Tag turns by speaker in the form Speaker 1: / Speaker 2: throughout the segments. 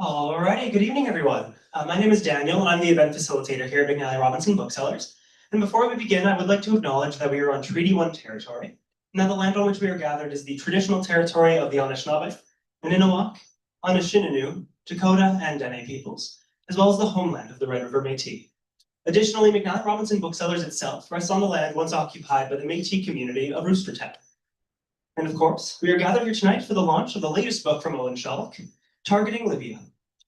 Speaker 1: Alrighty, good evening, everyone. My name is Daniel, and I'm the event facilitator here at McNally Robinson Booksellers. And before we begin, I would like to acknowledge that we are on Treaty 1 territory, and that the land on which we are gathered is the traditional territory of the Anishinaabe, Niniwak, Anishinaabe, Dakota, and Dene peoples, as well as the homeland of the Red River Métis. Additionally, McNally Robinson Booksellers itself rests on the land once occupied by the Métis community of Roostertown. And of course, we are gathered here tonight for the launch of the latest book from Owen Schalk, Targeting Libya: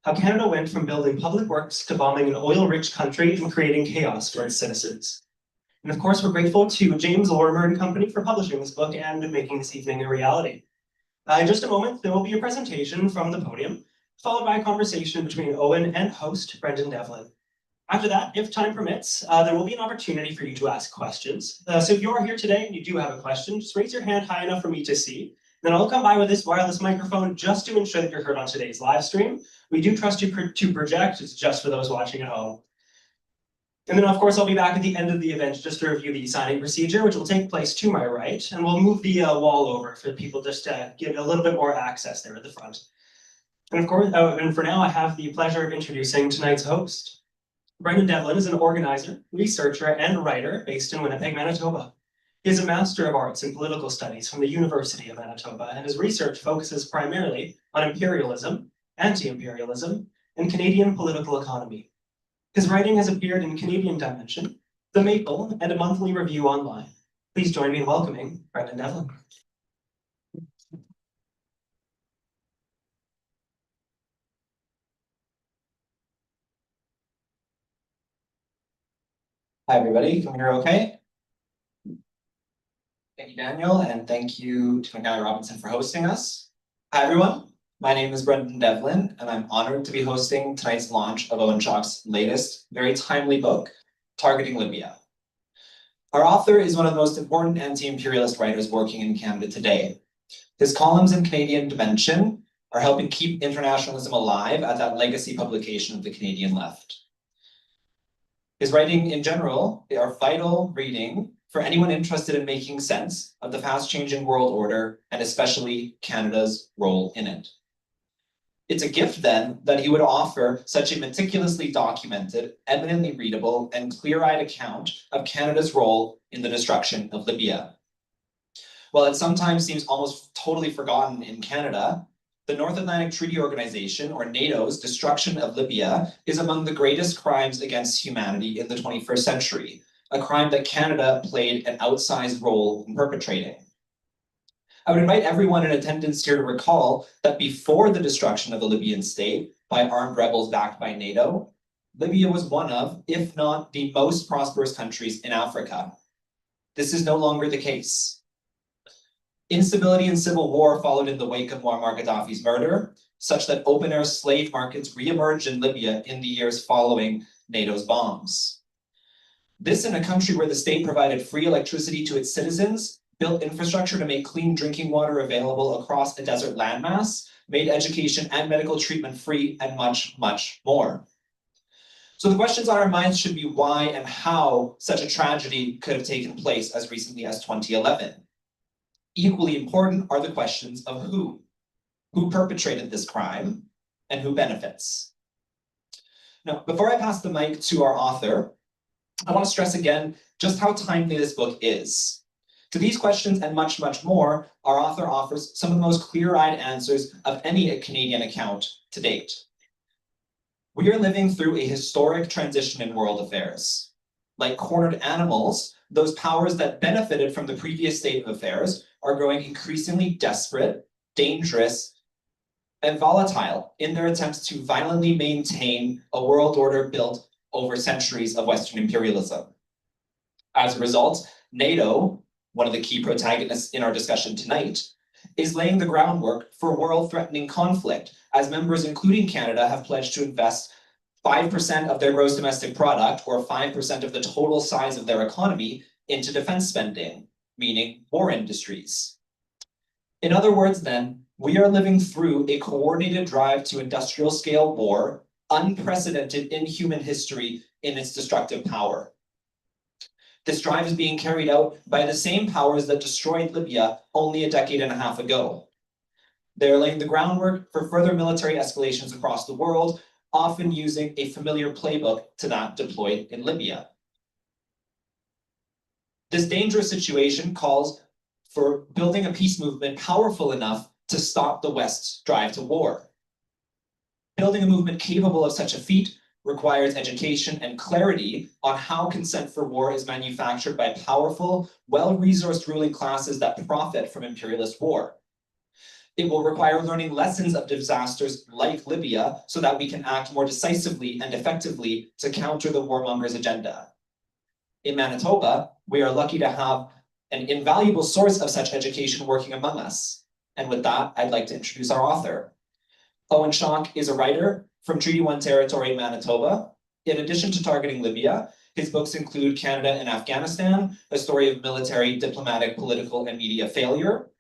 Speaker 1: How Canada Went from Building Public Works to Bombing an Oil-Rich Country and Creating Chaos for its Citizens. And of course, we're grateful to James Lorimer Company for publishing this book and making this evening a reality. In just a moment, there will be a presentation from the podium, followed by a conversation between Owen and host Brendan Devlin. After that, if time permits, there will be an opportunity for you to ask questions. So if you are here today and you do have a question, just raise your hand high enough for me to see. Then I'll come by with this wireless microphone just to ensure that you're heard on today's live stream. We do trust you to project. It's just for those watching at home. And then, of course, I'll be back at the end of the event just to review the signing procedure, which will take place to my right. And we'll move the wall over for people just to give a little bit more access there at the front. And of course, and for now, I have the pleasure of introducing tonight's host. Brendan Devlin is an organizer, researcher, and writer based in Winnipeg, Manitoba. He is a Master of Arts in Political Studies from the University of Manitoba, and his research focuses primarily on imperialism, anti-imperialism, and Canadian political economy. His writing has appeared in Canadian Dimension, The Maple, and a monthly review online. Please join me in welcoming Brendan Devlin.
Speaker 2: Hi, everybody. Can we hear okay? Thank you, Daniel, and thank you to McNally Robinson for hosting us. Hi, everyone. My name is Brendan Devlin, and I'm honored to be hosting tonight's launch of Owen Schalk's latest, very timely book, Targeting Libya. Our author is one of the most important anti-imperialist writers working in Canada today. His columns in Canadian Dimension are helping keep internationalism alive at that legacy publication of the Canadian left. His writing in general are vital reading for anyone interested in making sense of the fast-changing world order and especially Canada's role in it. It's a gift then that he would offer such a meticulously documented, eminently readable, and clear-eyed account of Canada's role in the destruction of Libya. While it sometimes seems almost totally forgotten in Canada, the North Atlantic Treaty Organization, or NATO's, destruction of Libya is among the greatest crimes against humanity in the 21st century, a crime that Canada played an outsized role in perpetrating. I would invite everyone in attendance here to recall that before the destruction of the Libyan state by armed rebels backed by NATO, Libya was one of, if not the most prosperous countries in Africa. This is no longer the case. Instability and civil war followed in the wake of Muammar Qadhafi's murder, such that open-air slave markets re-emerged in Libya in the years following NATO's bombs. This in a country where the state provided free electricity to its citizens, built infrastructure to make clean drinking water available across a desert landmass, made education and medical treatment free, and much, much more. So the questions on our minds should be why and how such a tragedy could have taken place as recently as 2011. Equally important are the questions of who perpetrated this crime, and who benefits. Now, before I pass the mic to our author, I want to stress again just how timely this book is. To these questions and much, much more, our author offers some of the most clear-eyed answers of any Canadian account to date. We are living through a historic transition in world affairs. Like cornered animals, those powers that benefited from the previous state of affairs are growing increasingly desperate, dangerous, and volatile in their attempts to violently maintain a world order built over centuries of Western imperialism. As a result, NATO, one of the key protagonists in our discussion tonight, is laying the groundwork for world-threatening conflict, as members, including Canada, have pledged to invest 5% of their gross domestic product, or 5% of the total size of their economy, into defense spending, meaning war industries. In other words, then, we are living through a coordinated drive to industrial-scale war, unprecedented in human history in its destructive power. This drive is being carried out by the same powers that destroyed Libya only a decade and a half ago. They're laying the groundwork for further military escalations across the world, often using a familiar playbook to that deployed in Libya. This dangerous situation calls for building a peace movement powerful enough to stop the West's drive to war. Building a movement capable of such a feat requires education and clarity on how consent for war is manufactured by powerful, well-resourced ruling classes that profit from imperialist war. It will require learning lessons of disasters like Libya so that we can act more decisively and effectively to counter the warmongers' agenda. In Manitoba, we are lucky to have an invaluable source of such education working among us. And with that, I'd like to introduce our author. Owen Schalk is a writer from Treaty 1 territory in Manitoba. In addition to Targeting Libya, his books include Canada and Afghanistan, a story of military, diplomatic, political, and media failure,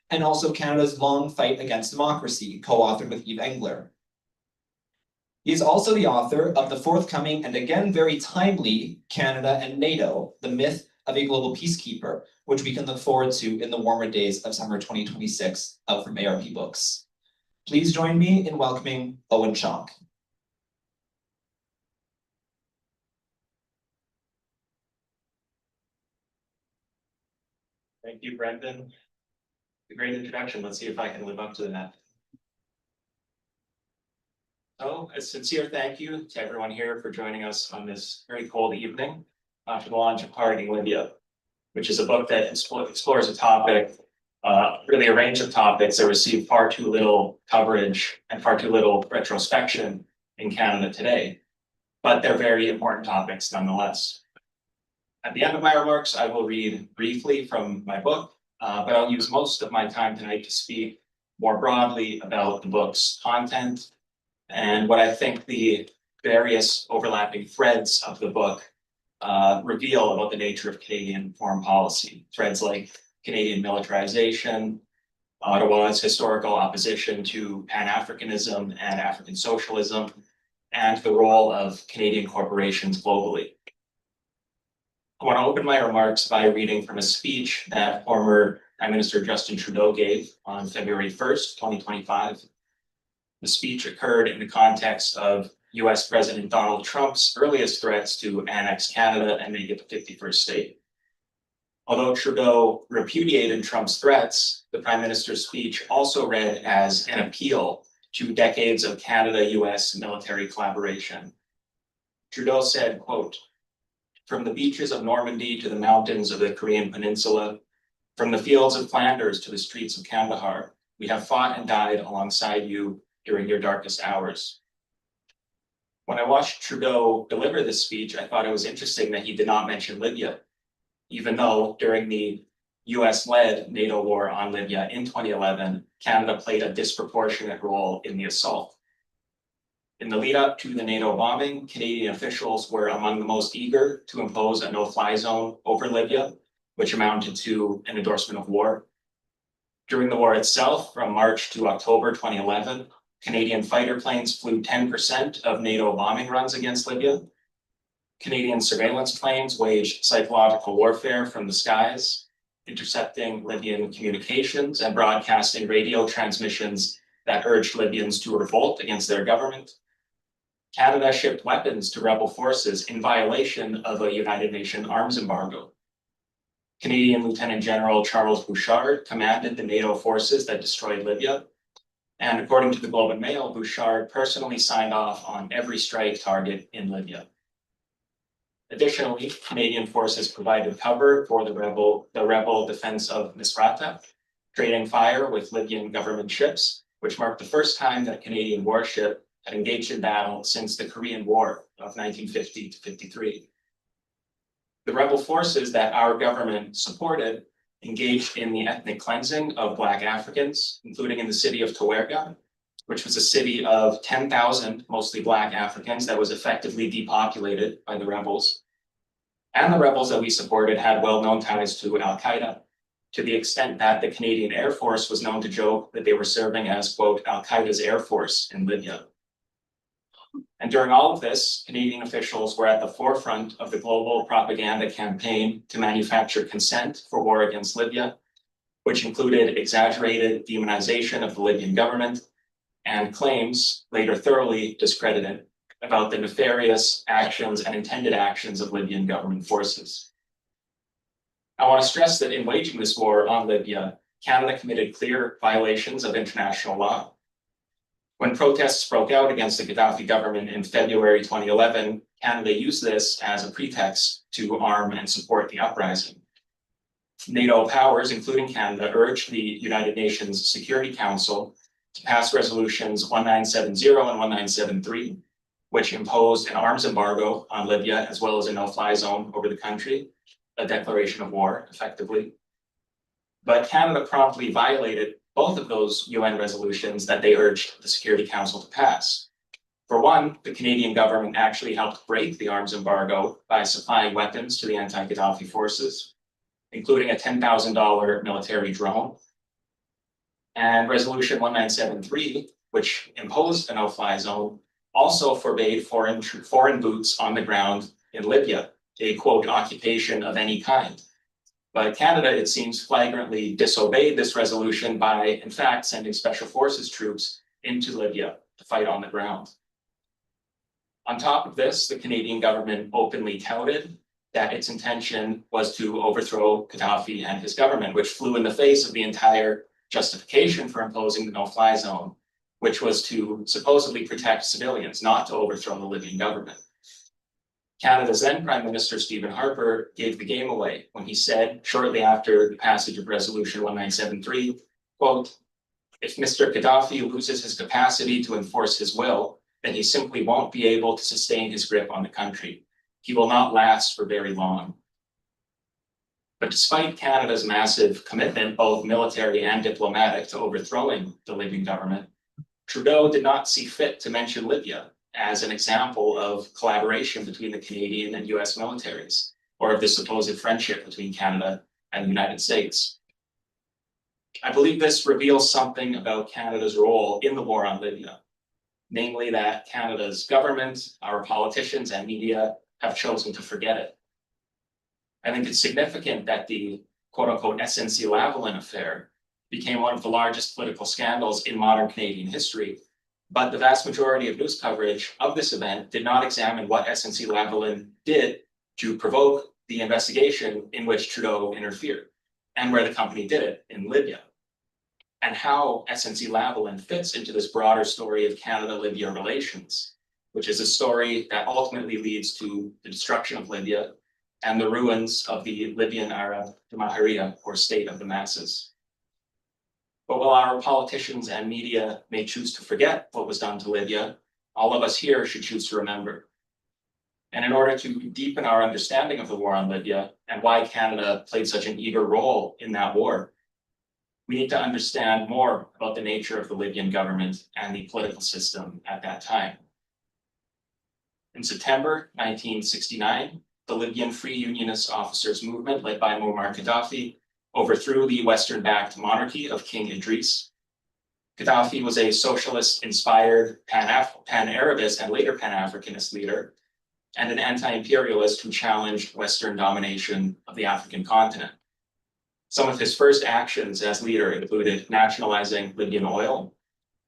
Speaker 2: and also Canada's long fight against democracy, co-authored with Eve Engler. He is also the author of the forthcoming and again very timely Canada and NATO, the myth of a global peacekeeper, which we can look forward to in the warmer days of summer 2026 out from ARP Books. Please join me in welcoming Owen Schalk.
Speaker 3: Thank you, Brendan. A great introduction. Let's see if I can live up to that. So, a sincere thank you to everyone here for joining us on this very cold evening for the launch of Targeting Libya, which is a book that explores a topic, really a range of topics that receive far too little coverage and far too little retrospection in Canada today. But they're very important topics nonetheless. At the end of my remarks, I will read briefly from my book, but I'll use most of my time tonight to speak more broadly about the book's content and what I think the various overlapping threads of the book reveal about the nature of Canadian foreign policy. Threads like Canadian militarization, Ottawa's historical opposition to Pan-Africanism and African socialism, and the role of Canadian corporations globally. I want to open my remarks by reading from a speech that former Prime Minister Justin Trudeau gave on February 1st, 2025. The speech occurred in the context of US President Donald Trump's earliest threats to annex Canada and make it the 51st state. Although Trudeau repudiated Trump's threats, the Prime Minister's speech also read as an appeal to decades of Canada-US military collaboration. Trudeau said, quote, "From the beaches of Normandy to the mountains of the Korean Peninsula, from the fields of Flanders to the streets of Kandahar, we have fought and died alongside you during your darkest hours." When I watched Trudeau deliver this speech, I thought it was interesting that he did not mention Libya, even though during the US-led NATO war on Libya in 2011, Canada played a disproportionate role in the assault. In the lead up to the NATO bombing, Canadian officials were among the most eager to impose a no-fly zone over Libya, which amounted to an endorsement of war. During the war itself, from March to October 2011, Canadian fighter planes flew 10% of NATO bombing runs against Libya. Canadian surveillance planes waged psychological warfare from the skies, intercepting Libyan communications and broadcasting radio transmissions that urged Libyans to revolt against their government. Canada shipped weapons to rebel forces in violation of a United Nations arms embargo. Canadian Lieutenant General Charles Bouchard commanded the NATO forces that destroyed Libya. And according to the Globe and Mail, Bouchard personally signed off on every strike target in Libya. Additionally, Canadian forces provided cover for the rebel defense of Misrata, trading fire with Libyan government ships, which marked the first time that a Canadian warship had engaged in battle since the Korean War of 1950 to 53. The rebel forces that our government supported engaged in the ethnic cleansing of Black Africans, including in the city of Towerga, which was a city of 10,000 mostly Black Africans that was effectively depopulated by the rebels. And the rebels that we supported had well-known ties to Al-Qaeda, to the extent that the Canadian Air Force was known to joke that they were serving as, quote, Al-Qaeda's Air Force in Libya. And during all of this, Canadian officials were at the forefront of the global propaganda campaign to manufacture consent for war against Libya, which included exaggerated demonization of the Libyan government and claims, later thoroughly discredited, about the nefarious actions and intended actions of Libyan government forces. I want to stress that in waging this war on Libya, Canada committed clear violations of international law. When protests broke out against the Qadhafi government in February 2011, Canada used this as a pretext to arm and support the uprising. NATO powers, including Canada, urged the United Nations Security Council to pass resolutions 1970 and 1973, which imposed an arms embargo on Libya as well as a no-fly zone over the country, a declaration of war, effectively. But Canada promptly violated both of those UN resolutions that they urged the Security Council to pass. For one, the Canadian government actually helped break the arms embargo by supplying weapons to the anti-Qadhafi forces, including a $10,000 military drone. And Resolution 1973, which imposed a no-fly zone, also forbade foreign boots on the ground in Libya, a quote, occupation of any kind. But Canada, it seems, flagrantly disobeyed this resolution by, in fact, sending special forces troops into Libya to fight on the ground. On top of this, the Canadian government openly touted that its intention was to overthrow Qadhafi and his government, which flew in the face of the entire justification for imposing the no-fly zone, which was to supposedly protect civilians, not to overthrow the Libyan government. Canada's then Prime Minister Stephen Harper gave the game away when he said, shortly after the passage of Resolution 1973, quote, "If Mr. Qadhafi loses his capacity to enforce his will, then he simply won't be able to sustain his grip on the country. He will not last for very long." But despite Canada's massive commitment, both military and diplomatic, to overthrowing the Libyan government, Trudeau did not see fit to mention Libya as an example of collaboration between the Canadian and US militaries, or of the supposed friendship between Canada and the United States. I believe this reveals something about Canada's role in the war on Libya, namely that Canada's government, our politicians, and media have chosen to forget it. I think it's significant that the quote-unquote SNC-Lavalin affair became one of the largest political scandals in modern Canadian history, but the vast majority of news coverage of this event did not examine what SNC-Lavalin did to provoke the investigation in which Trudeau interfered, and where the company did it in Libya, and how SNC-Lavalin fits into this broader story of Canada-Libya relations, which is a story that ultimately leads to the destruction of Libya and the ruins of the Libyan Arab Jamahiriya, or state of the masses. But while our politicians and media may choose to forget what was done to Libya, all of us here should choose to remember. And in order to deepen our understanding of the war on Libya and why Canada played such an eager role in that war, we need to understand more about the nature of the Libyan government and the political system at that time. In September 1969, the Libyan Free Unionist Officers Movement, led by Muammar Qadhafi, overthrew the Western-backed monarchy of King Idris. Qadhafi was a socialist-inspired pan-Arabist and later Pan-Africanist leader, and an anti-imperialist who challenged Western domination of the African continent. Some of his first actions as leader included nationalizing Libyan oil,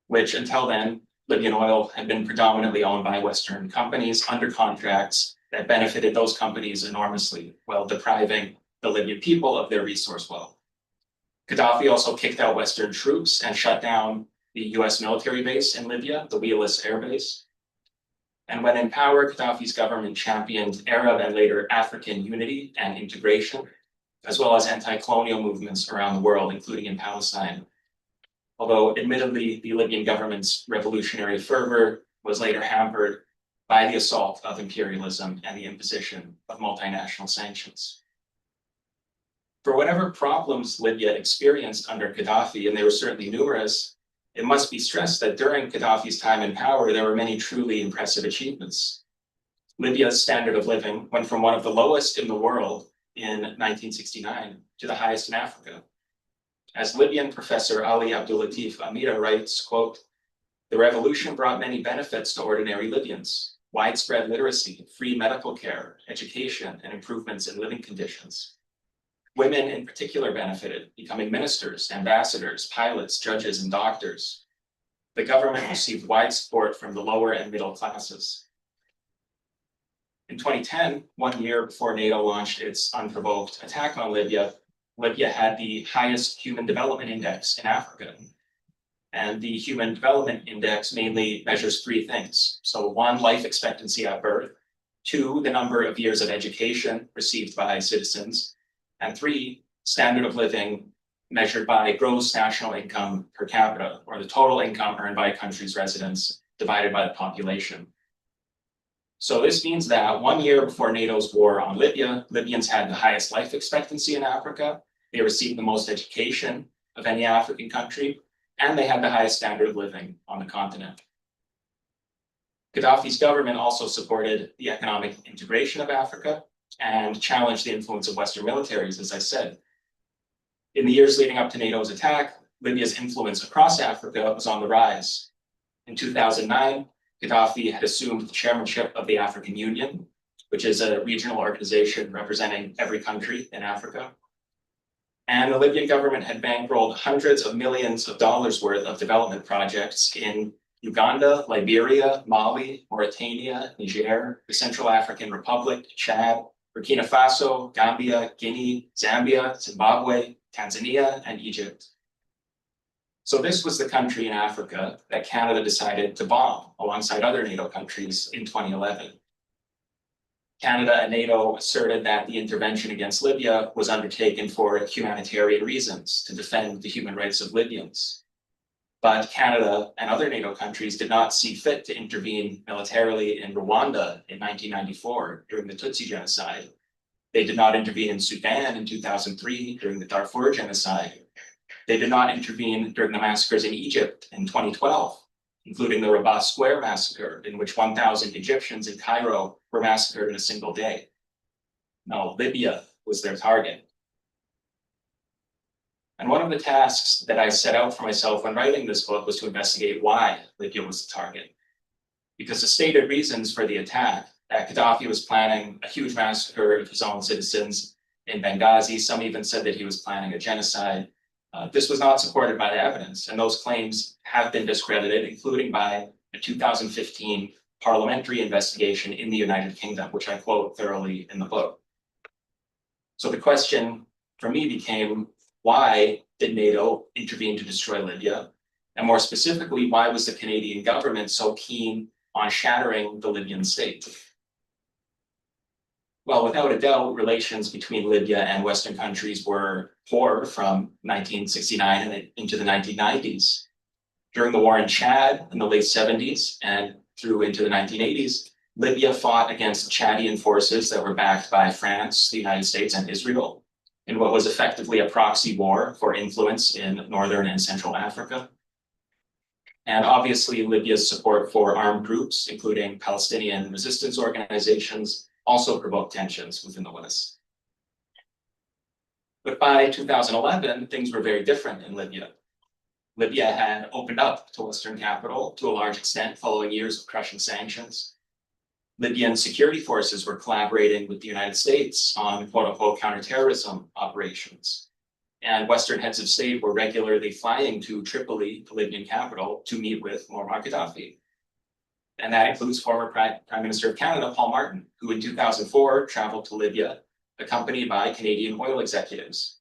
Speaker 3: which until then, Libyan oil had been predominantly owned by Western companies under contracts that benefited those companies enormously, while depriving the Libyan people of their resource wealth. Qadhafi also kicked out Western troops and shut down the US military base in Libya, the Wheelus Air Base. And when in power, Qadhafi's government championed Arab and later African unity and integration, as well as anti-colonial movements around the world, including in Palestine. Although admittedly, the Libyan government's revolutionary fervor was later hampered by the assault of imperialism and the imposition of multinational sanctions. For whatever problems Libya experienced under Qadhafi, and they were certainly numerous, it must be stressed that during Qadhafi's time in power, there were many truly impressive achievements. Libya's standard of living went from one of the lowest in the world in 1969 to the highest in Africa. As Libyan professor Ali Abdulatif Amira writes, quote, "The revolution brought many benefits to ordinary Libyans: widespread literacy, free medical care, education, and improvements in living conditions. Women in particular benefited, becoming ministers, ambassadors, pilots, judges, and doctors. The government received wide support from the lower and middle classes. In 2010, 1 year before NATO launched its unprovoked attack on Libya, Libya had the highest Human Development Index in Africa. And the Human Development Index mainly measures three things. So 1, life expectancy at birth; 2, the number of years of education received by citizens; and 3, standard of living measured by gross national income per capita, or the total income earned by a country's residents divided by the population. So this means that 1 year before NATO's war on Libya, Libyans had the highest life expectancy in Africa. They received the most education of any African country, and they had the highest standard of living on the continent. Gaddafi's government also supported the economic integration of Africa and challenged the influence of Western militaries, as I said. In the years leading up to NATO's attack, Libya's influence across Africa was on the rise. In 2009, Gaddafi had assumed the chairmanship of the African Union, which is a regional organization representing every country in Africa. And the Libyan government had bankrolled hundreds of millions of dollars worth of development projects in Uganda, Liberia, Mali, Mauritania, Niger, the Central African Republic, Chad, Burkina Faso, Gambia, Guinea, Zambia, Zimbabwe, Tanzania, and Egypt. So this was the country in Africa that Canada decided to bomb alongside other NATO countries in 2011. Canada and NATO asserted that the intervention against Libya was undertaken for humanitarian reasons, to defend the human rights of Libyans. But Canada and other NATO countries did not see fit to intervene militarily in Rwanda in 1994 during the Tutsi genocide. They did not intervene in Sudan in 2003 during the Darfur genocide. They did not intervene during the massacres in Egypt in 2012, including the Rabat Square massacre, in which 1,000 Egyptians in Cairo were massacred in a single day. No, Libya was their target. And one of the tasks that I set out for myself when writing this book was to investigate why Libya was the target. Because the stated reasons for the attack, that Gaddafi was planning a huge massacre of his own citizens in Benghazi. Some even said that he was planning a genocide. This was not supported by the evidence, and those claims have been discredited, including by a 2015 parliamentary investigation in the United Kingdom, which I quote thoroughly in the book. So the question for me became, why did NATO intervene to destroy Libya? And more specifically, why was the Canadian government so keen on shattering the Libyan state? Well, without a doubt, relations between Libya and Western countries were poor from 1969 and into the 1990s. During the war in Chad in the late 70s and through into the 1980s, Libya fought against Chadian forces that were backed by France, the United States, and Israel in what was effectively a proxy war for influence in Northern and Central Africa. And obviously, Libya's support for armed groups, including Palestinian resistance organizations, also provoked tensions within the West. But by 2011, things were very different in Libya. Libya had opened up to Western capital to a large extent following years of crushing sanctions. Libyan security forces were collaborating with the United States on quote-unquote counterterrorism operations. And Western heads of state were regularly flying to Tripoli, the Libyan capital, to meet with Muammar Qadhafi. And that includes former Prime Minister of Canada, Paul Martin, who in 2004 traveled to Libya, accompanied by Canadian oil executives,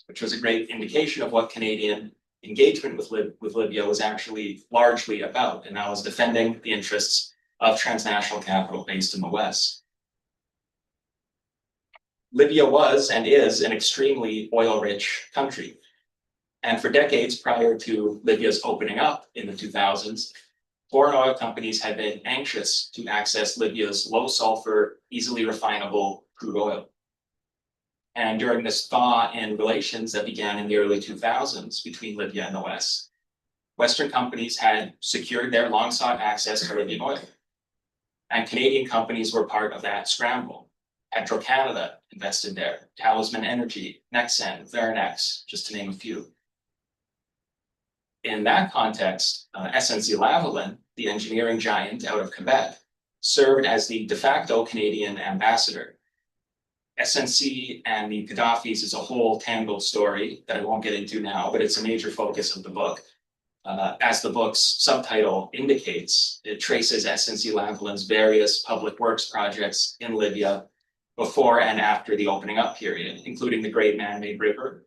Speaker 3: which was a great indication of what Canadian engagement with Libya was actually largely about, and that was defending the interests of transnational capital based in the West. Libya was and is an extremely oil-rich country. And for decades prior to Libya's opening up in the 2000s, foreign oil companies had been anxious to access Libya's low-sulfur, easily refinable crude oil. And during this thaw in relations that began in the early 2000s between Libya and the West, Western companies had secured their long-sought access to Libyan oil. And Canadian companies were part of that scramble. Petro-Canada invested there, Talisman Energy, Nexen, Veranex, just to name a few. In that context, SNC-Lavalin, the engineering giant out of Quebec, served as the de facto Canadian ambassador. SNC and the Qadhafis is a whole tangled story that I won't get into now, but it's a major focus of the book. As the book's subtitle indicates, it traces SNC-Lavalin's various public works projects in Libya before and after the opening up period, including the Great Man-Made River,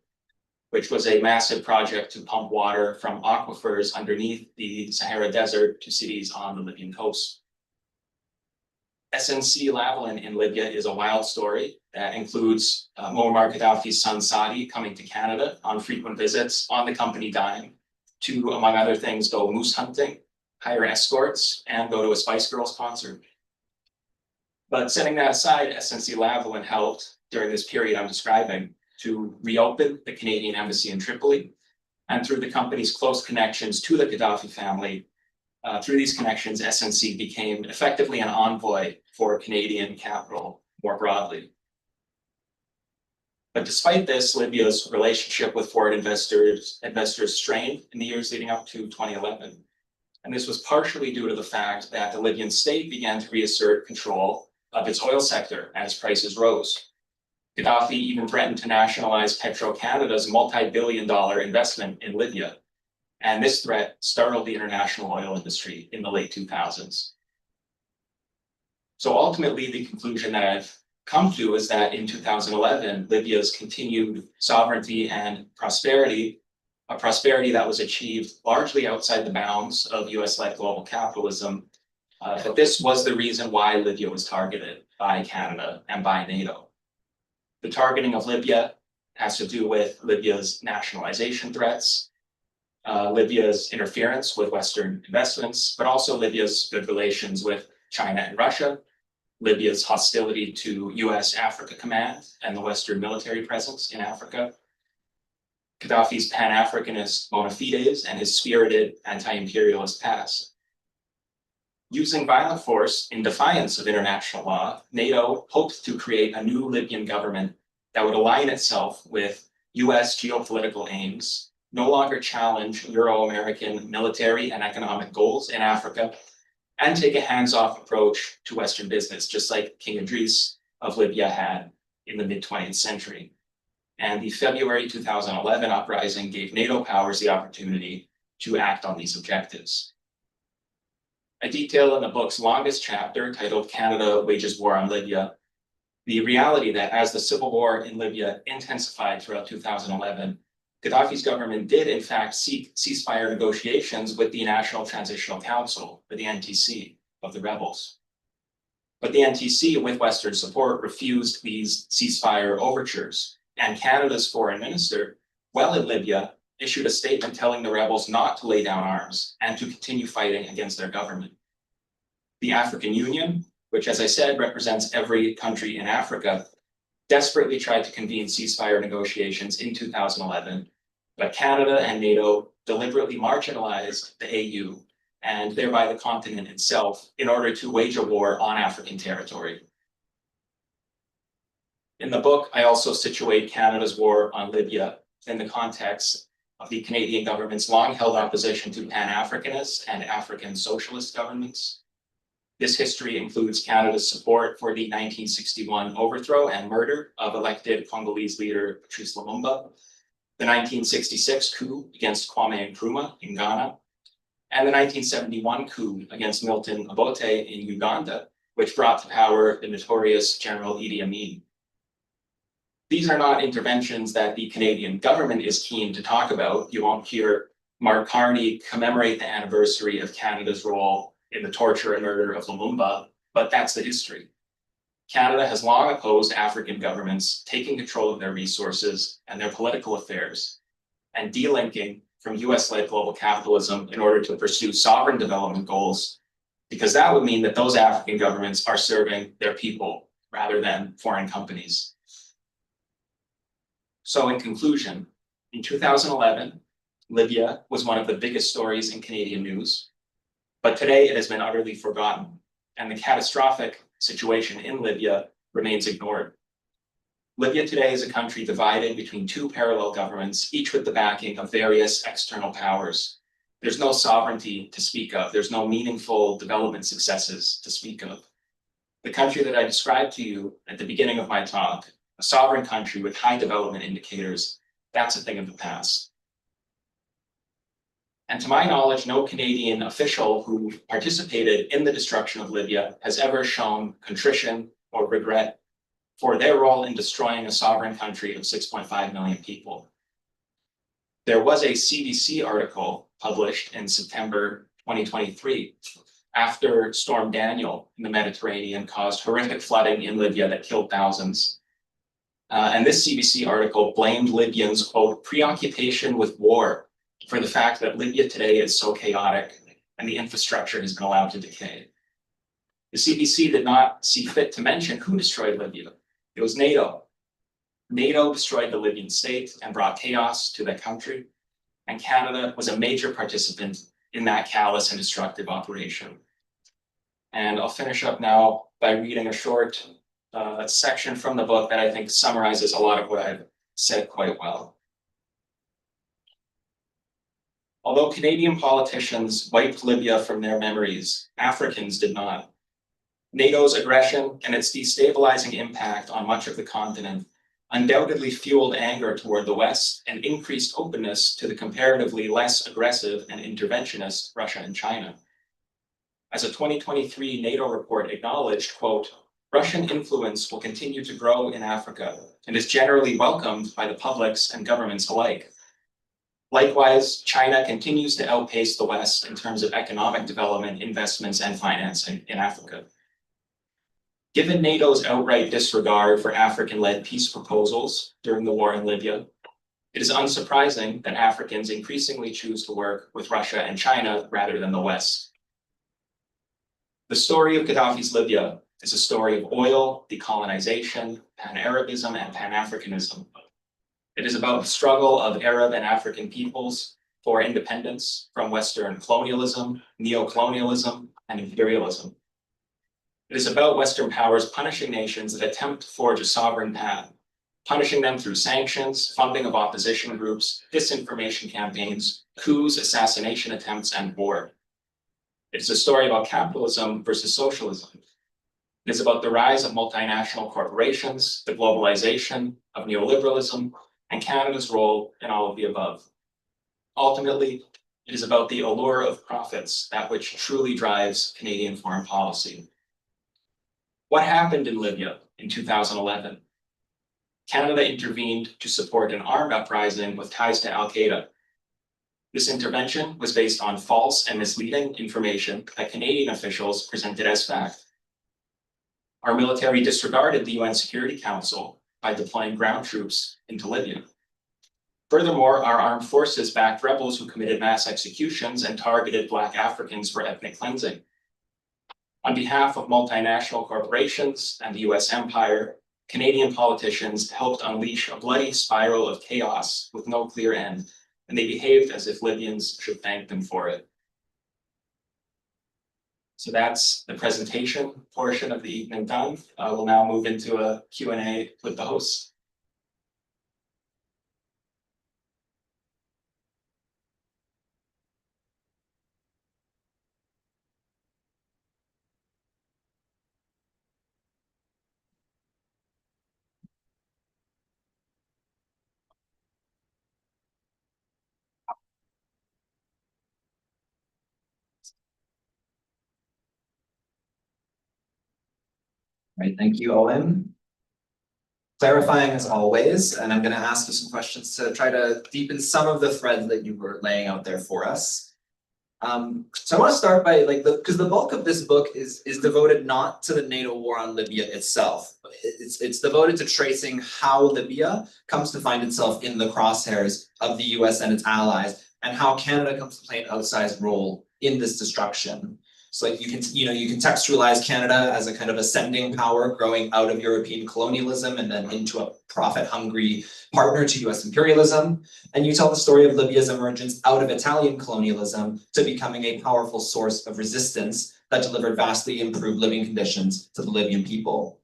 Speaker 3: which was a massive project to pump water from aquifers underneath the Sahara Desert to cities on the Libyan coast. SNC-Lavalin in Libya is a wild story that includes Muammar Qadhafi's son Saadi coming to Canada on frequent visits on the company dime to, among other things, go moose hunting, hire escorts, and go to a Spice Girls concert. But setting that aside, SNC-Lavalin helped, during this period I'm describing, to reopen the Canadian embassy in Tripoli. And through the company's close connections to the Qadhafi family, through these connections, SNC became effectively an envoy for Canadian capital more broadly. But despite this, Libya's relationship with foreign investors strained in the years leading up to 2011. And this was partially due to the fact that the Libyan state began to reassert control of its oil sector as prices rose. Qadhafi even threatened to nationalize Petro-Canada's multi-billion-dollar investment in Libya. And this threat startled the international oil industry in the late 2000s. So ultimately, the conclusion that I've come to is that in 2011, Libya's continued sovereignty and prosperity, a prosperity that was achieved largely outside the bounds of US-led global capitalism, that this was the reason why Libya was targeted by Canada and by NATO. The targeting of Libya has to do with Libya's nationalization threats, Libya's interference with Western investments, but also Libya's good relations with China and Russia, Libya's hostility to US Africa Command and the Western military presence in Africa, Qadhafi's Pan-Africanist bona fides and his spirited anti-imperialist past. Using violent force in defiance of international law, NATO hoped to create a new Libyan government that would align itself with US geopolitical aims, no longer challenge Euro-American military and economic goals in Africa, and take a hands-off approach to Western business, just like King Idris of Libya had in the mid-20th century. And the February 2011 uprising gave NATO powers the opportunity to act on these objectives. I detail in the book's longest chapter, titled Canada Wages War on Libya, the reality that as the civil war in Libya intensified throughout 2011, Qadhafi's government did in fact seek ceasefire negotiations with the National Transitional Council, or the NTC, of the rebels. But the NTC, with Western support, refused these ceasefire overtures, and Canada's foreign minister, while in Libya, issued a statement telling the rebels not to lay down arms and to continue fighting against their government. The African Union, which, as I said, represents every country in Africa, desperately tried to convene ceasefire negotiations in 2011, but Canada and NATO deliberately marginalized the AU and thereby the continent itself in order to wage a war on African territory. In the book, I also situate Canada's war on Libya in the context of the Canadian government's long-held opposition to Pan-Africanist and African socialist governments. This history includes Canada's support for the 1961 overthrow and murder of elected Congolese leader Patrice Lumumba, the 1966 coup against Kwame Nkrumah in Ghana, and the 1971 coup against Milton Obote in Uganda, which brought to power the notorious General Idi Amin. These are not interventions that the Canadian government is keen to talk about. You won't hear Mark Carney commemorate the anniversary of Canada's role in the torture and murder of Lumumba, but that's the history. Canada has long opposed African governments taking control of their resources and their political affairs and delinking from US-led global capitalism in order to pursue sovereign development goals, because that would mean that those African governments are serving their people rather than foreign companies. So in conclusion, in 2011, Libya was one of the biggest stories in Canadian news, but today it has been utterly forgotten, and the catastrophic situation in Libya remains ignored. Libya today is a country divided between two parallel governments, each with the backing of various external powers. There's no sovereignty to speak of. There's no meaningful development successes to speak of. The country that I described to you at the beginning of my talk a sovereign country with high development indicators, that's a thing of the past. And to my knowledge, no Canadian official who participated in the destruction of Libya has ever shown contrition or regret for their role in destroying a sovereign country of 6.5 million people. There was a CBC article published in September 2023 after Storm Daniel in the Mediterranean caused horrific flooding in Libya that killed thousands. And this CBC article blamed Libyans, quote, preoccupation with war for the fact that Libya today is so chaotic and the infrastructure has been allowed to decay. The CBC did not see fit to mention who destroyed Libya. It was NATO. NATO destroyed the Libyan state and brought chaos to the country, and Canada was a major participant in that callous and destructive operation. And I'll finish up now by reading a short section from the book that I think summarizes a lot of what I've said quite well. Although Canadian politicians wiped Libya from their memories, Africans did not. NATO's aggression and its destabilizing impact on much of the continent undoubtedly fueled anger toward the West and increased openness to the comparatively less aggressive and interventionist Russia and China. As a 2023 NATO report acknowledged, quote, Russian influence will continue to grow in Africa and is generally welcomed by the publics and governments alike. Likewise, China continues to outpace the West in terms of economic development, investments, and financing in Africa. Given NATO's outright disregard for African-led peace proposals during the war in Libya, it is unsurprising that Africans increasingly choose to work with Russia and China rather than the West. The story of Gaddafi's Libya is a story of oil, decolonization, pan-Arabism, and pan-Africanism. It is about the struggle of Arab and African peoples for independence from Western colonialism, neo-colonialism, and imperialism. It is about Western powers punishing nations that attempt to forge a sovereign path, punishing them through sanctions, funding of opposition groups, disinformation campaigns, coups, assassination attempts, and war. It is a story about capitalism versus socialism. It is about the rise of multinational corporations, the globalization of neoliberalism, and Canada's role in all of the above. Ultimately, it is about the allure of profits, that which truly drives Canadian foreign policy. What happened in Libya in 2011? Canada intervened to support an armed uprising with ties to Al-Qaeda. This intervention was based on false and misleading information that Canadian officials presented as fact. Our military disregarded the UN Security Council by deploying ground troops into Libya. Furthermore, our armed forces backed rebels who committed mass executions and targeted Black Africans for ethnic cleansing. On behalf of multinational corporations and the US empire, Canadian politicians helped unleash a bloody spiral of chaos with no clear end, and they behaved as if Libyans should thank them for it. So that's the presentation portion of the evening done. We'll now move into a Q&A with the hosts.
Speaker 2: Right, thank you, Owen. Clarifying as always, and I'm going to ask you some questions to try to deepen some of the threads that you were laying out there for us. So I want to start by because the bulk of this book is devoted not to the NATO war on Libya itself. It's devoted to tracing how Libya comes to find itself in the crosshairs of the US and its allies, and how Canada comes to play an outsized role in this destruction. So you can textualize Canada as a kind of ascending power growing out of European colonialism and then into a profit-hungry partner to US imperialism. And you tell the story of Libya's emergence out of Italian colonialism to becoming a powerful source of resistance that delivered vastly improved living conditions to the Libyan people.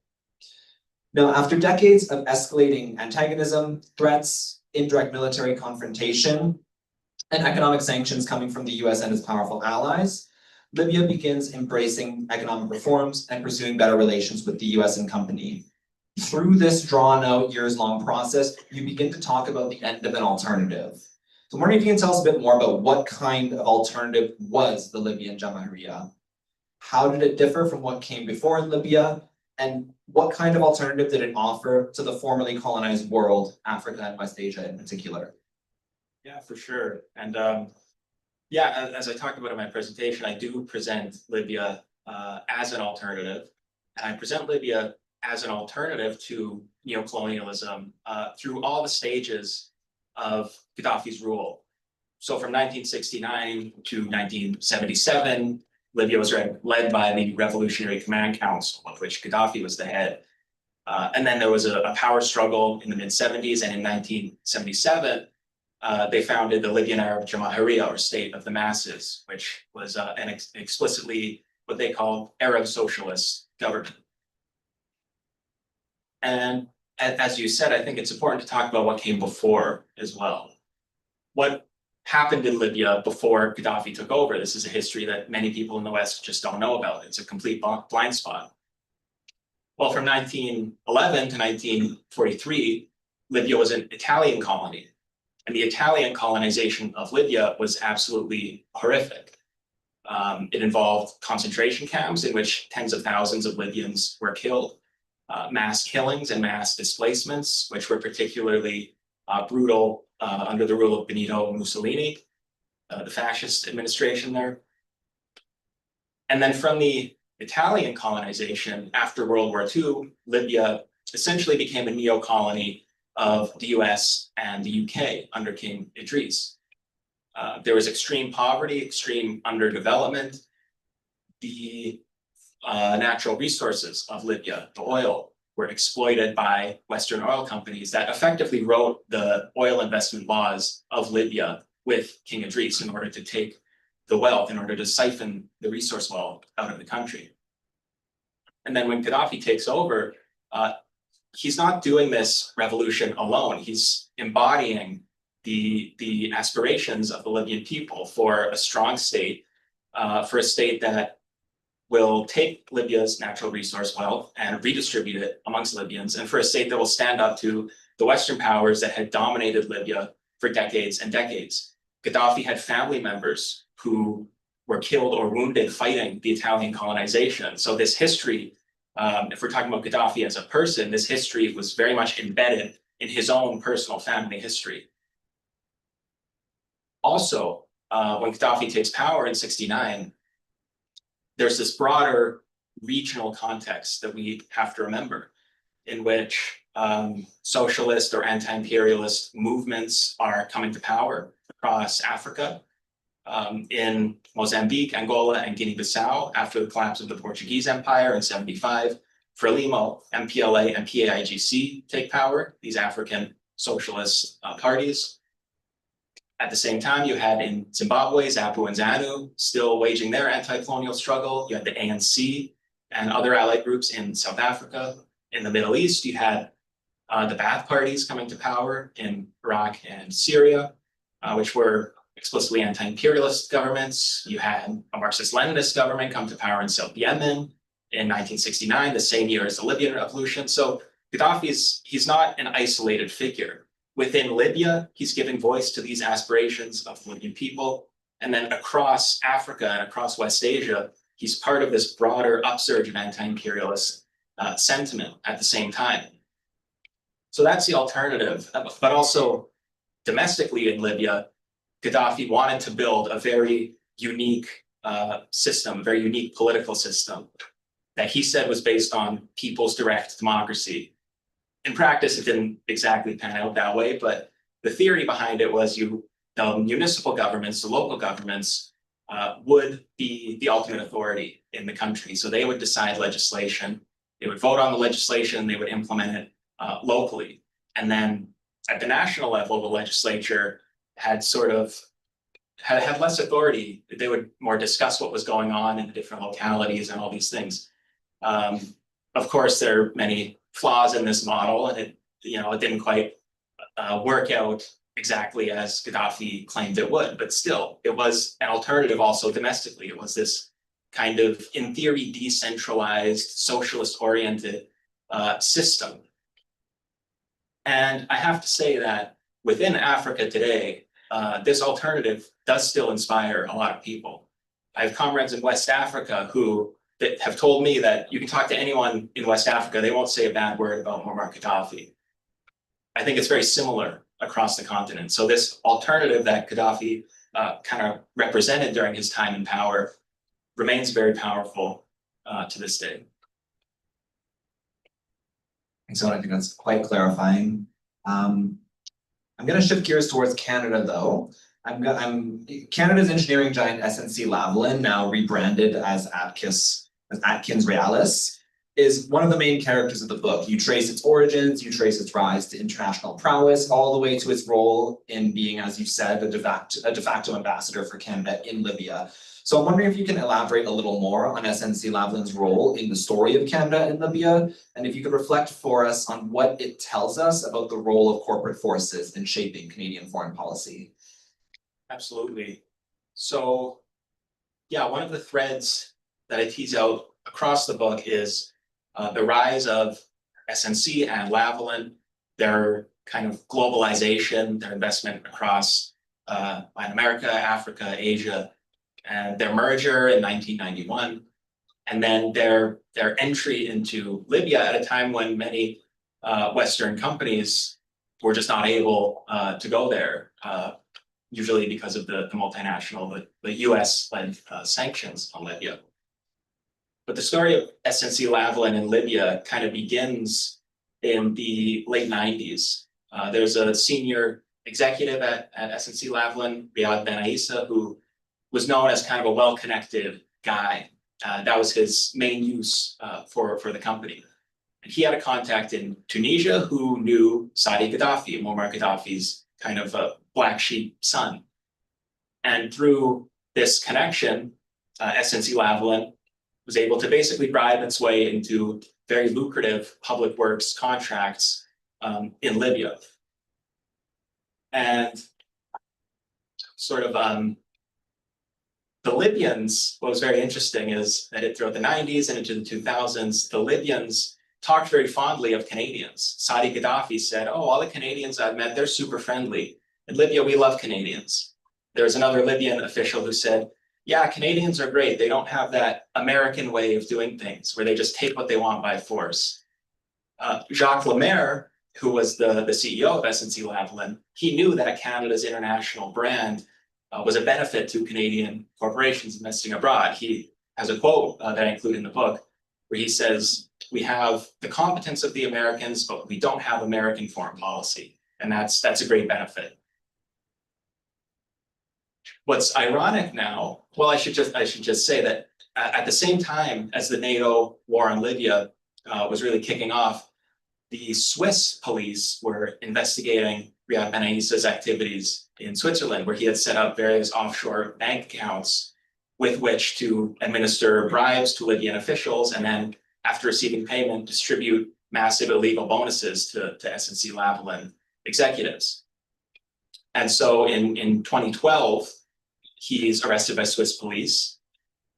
Speaker 2: Now, after decades of escalating antagonism, threats, indirect military confrontation, and economic sanctions coming from the US and its powerful allies, Libya begins embracing economic reforms and pursuing better relations with the US and company. through this drawn out years-long process, you begin to talk about the end of an alternative. So I'm wondering if you can tell us a bit more about what kind of alternative was the Libyan Jamahiriya? How did it differ from what came before in Libya? And what kind of alternative did it offer to the formerly colonized world, Africa and West Asia in particular?
Speaker 3: Yeah, for sure. And yeah, as I talked about in my presentation, I do present Libya as an alternative. And I present Libya as an alternative to neocolonialism through all the stages of Gaddafi's rule. So from 1969 to 1977, Libya was led by the Revolutionary Command Council, of which Gaddafi was the head. And then there was a power struggle in the mid-70s, and in 1977, they founded the Libyan Arab Jamahiriya, or State of the Masses, which was an explicitly what they called Arab socialist government. And as you said, I think it's important to talk about what came before as well. What happened in Libya before Gaddafi took over? This is a history that many people in the West just don't know about. It's a complete blind spot. Well, from 1911 to 1943, Libya was an Italian colony. And the Italian colonization of Libya was absolutely horrific. It involved concentration camps in which tens of thousands of Libyans were killed, mass killings and mass displacements, which were particularly brutal under the rule of Benito Mussolini, the fascist administration there. And then from the Italian colonization after World War II, Libya essentially became a neo-colony of the US and the UK under King Idris. There was extreme poverty, extreme underdevelopment. The natural resources of Libya, the oil, were exploited by Western oil companies that effectively wrote the oil investment laws of Libya with King Idris in order to take the wealth, in order to siphon the resource wealth out of the country. And then when Gaddafi takes over, he's not doing this revolution alone. He's embodying the aspirations of the Libyan people for a strong state, for a state that will take Libya's natural resource wealth and redistribute it amongst Libyans, and for a state that will stand up to the Western powers that had dominated Libya for decades and decades. Gaddafi had family members who were killed or wounded fighting the Italian colonization. So this history, if we're talking about Gaddafi as a person, this history was very much embedded in his own personal family history. Also, when Gaddafi takes power in '69, there's this broader regional context that we have to remember, in which socialist or anti-imperialist movements are coming to power across Africa, in Mozambique, Angola, and Guinea-Bissau after the collapse of the Portuguese Empire in '75. Frelimo, MPLA, and PAIGC take power, these African socialist parties. At the same time, you had in Zimbabwe, ZAPU and ZANU still waging their anti-colonial struggle. You had the ANC and other allied groups in South Africa. In the Middle East, you had the Ba'ath parties coming to power in Iraq and Syria, which were explicitly anti-imperialist governments. You had a Marxist-Leninist government come to power in South Yemen in 1969, the same year as the Libyan Revolution. So Gaddafi he's not an isolated figure. Within Libya, he's giving voice to these aspirations of the Libyan people. And then across Africa and across West Asia, he's part of this broader upsurge of anti-imperialist sentiment at the same time. So that's the alternative. But also domestically in Libya, Gaddafi wanted to build a very unique system, a very unique political system that he said was based on people's direct democracy. In practice, it didn't exactly pan out that way, but the theory behind it was the municipal governments, the local governments, would be the ultimate authority in the country. So they would decide legislation, they would vote on the legislation, they would implement it locally. And then at the national level, the legislature had had less authority. They would more discuss what was going on in the different localities and all these things. Of course, there are many flaws in this model, and it didn't quite work out exactly as Gaddafi claimed it would, but still, it was an alternative also domestically. It was this kind of, in theory, decentralized, socialist-oriented system And I have to say that within Africa today, this alternative does still inspire a lot of people. I have comrades in West Africa who that have told me that you can talk to anyone in West Africa, they won't say a bad word about Muammar Qadhafi. I think it's very similar across the continent. So this alternative that Qadhafi kind of represented during his time in power remains very powerful to this day.
Speaker 2: Thanks, Owen. I think that's quite clarifying. I'm going to shift gears towards Canada, though. Canada's engineering giant SNC-Lavalin, now rebranded as Atkins Realis, is one of the main characters of the book. You trace its origins, you trace its rise to international prowess, all the way to its role in being, as you said, a de facto ambassador for Canada in Libya. So I'm wondering if you can elaborate a little more on SNC-Lavalin's role in the story of Canada in Libya, and if you could reflect for us on what it tells us about the role of corporate forces in shaping Canadian foreign policy.
Speaker 3: Absolutely. So, yeah, one of the threads that I tease out across the book is the rise of SNC and Lavalin, their kind of globalization, their investment across Latin America, Africa, Asia, and their merger in 1991, and then their entry into Libya at a time when many Western companies were just not able to go there, usually because of the multinational, the US-led sanctions on Libya. But the story of SNC-Lavalin in Libya kind of begins in the late 90s. There's a senior executive at SNC-Lavalin, Riyad Ben Aissa, who was known as kind of a well-connected guy. That was his main use for the company. And he had a contact in Tunisia who knew Saadi Gaddafi, Muammar Qadhafi's kind of a black sheep son. And through this connection, SNC-Lavalin was able to basically bribe its way into very lucrative public works contracts in Libya. And sort of the Libyans, what was very interesting is that throughout the 90s and into the 2000s, the Libyans talked very fondly of Canadians. Saadi Gaddafi said, oh, all the Canadians I've met, they're super friendly. In Libya, we love Canadians. There was another Libyan official who said, yeah, Canadians are great. They don't have that American way of doing things where they just take what they want by force. Jacques Lemaire, who was the CEO of SNC-Lavalin, he knew that Canada's international brand was a benefit to Canadian corporations investing abroad. He has a quote that I include in the book where he says, we have the competence of the Americans, but we don't have American foreign policy. And that's a great benefit. What's ironic now, well, I should just say that at the same time as the NATO war on Libya was really kicking off, the Swiss police were investigating Riyad Ben Aissa's activities in Switzerland, where he had set up various offshore bank accounts with which to administer bribes to Libyan officials, and then after receiving payment, distribute massive illegal bonuses to SNC-Lavalin executives. And so in 2012, he's arrested by Swiss police,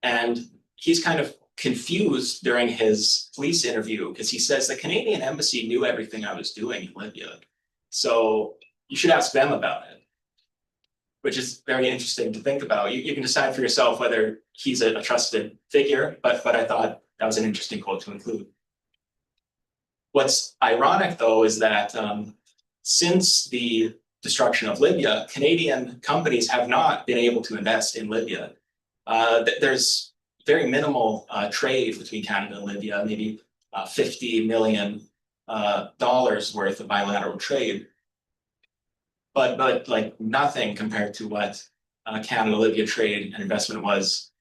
Speaker 3: and he's kind of confused during his police interview because he says the Canadian embassy knew everything I was doing in Libya. So you should ask them about it, which is very interesting to think about. You can decide for yourself whether he's a trusted figure, but I thought that was an interesting quote to include. What's ironic, though, is that since the destruction of Libya, Canadian companies have not been able to invest in Libya. There's very minimal trade between Canada and Libya, maybe $50 million worth of bilateral trade, but like nothing compared to what Canada-Libya trade and investment was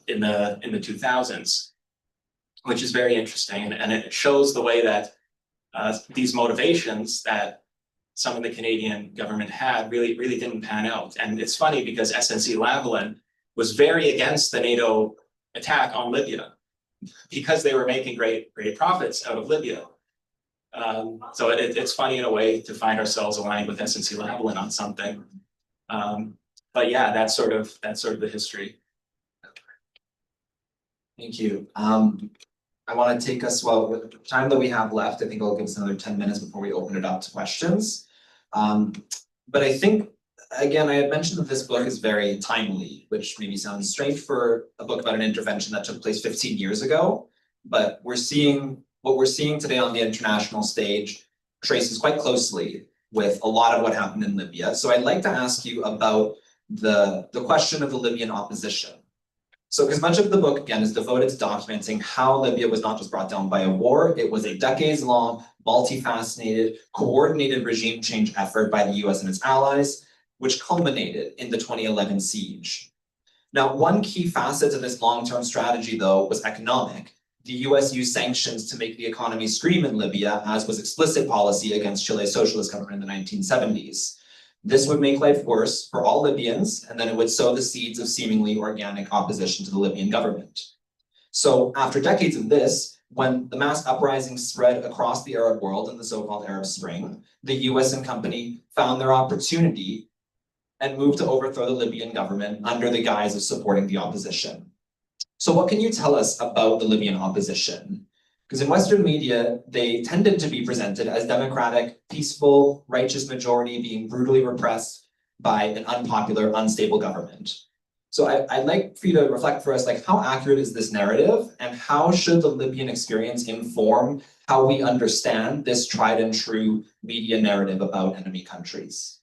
Speaker 3: in the 2000s, which is very interesting, and it shows the way that these motivations that some of the Canadian government had really didn't pan out. And it's funny because SNC-Lavalin was very against the NATO attack on Libya because they were making great profits out of Libya. So it's funny in a way to find ourselves aligned with SNC-Lavalin on something. But yeah, that's sort of the history.
Speaker 2: Thank you. I want to take us, well, with the time that we have left, I think I'll give us another 10 minutes before we open it up to questions. But I think, again, I had mentioned that this book is very timely, which maybe sounds strange for a book about an intervention that took place 15 years ago. But what we're seeing today on the international stage traces quite closely with a lot of what happened in Libya. So I'd like to ask you about the question of the Libyan opposition. So, because much of the book, again, is devoted to documenting how Libya was not just brought down by a war, it was a decades-long, multifaceted, coordinated regime change effort by the US and its allies, which culminated in the 2011 siege. Now, one key facet of this long-term strategy, though, was economic. The US used sanctions to make the economy scream in Libya, as was explicit policy against Chile's socialist government in the 1970s. This would make life worse for all Libyans, and then it would sow the seeds of seemingly organic opposition to the Libyan government. So after decades of this, when the mass uprising spread across the Arab world in the so-called Arab Spring, the US and company found their opportunity and moved to overthrow the Libyan government under the guise of supporting the opposition. So what can you tell us about the Libyan opposition? Because in Western media, they tended to be presented as democratic, peaceful, righteous majority being brutally repressed by an unpopular, unstable government. So I'd like for you to reflect for us, like, how accurate is this narrative, and how should the Libyan experience inform how we understand this tried and true media narrative about enemy countries?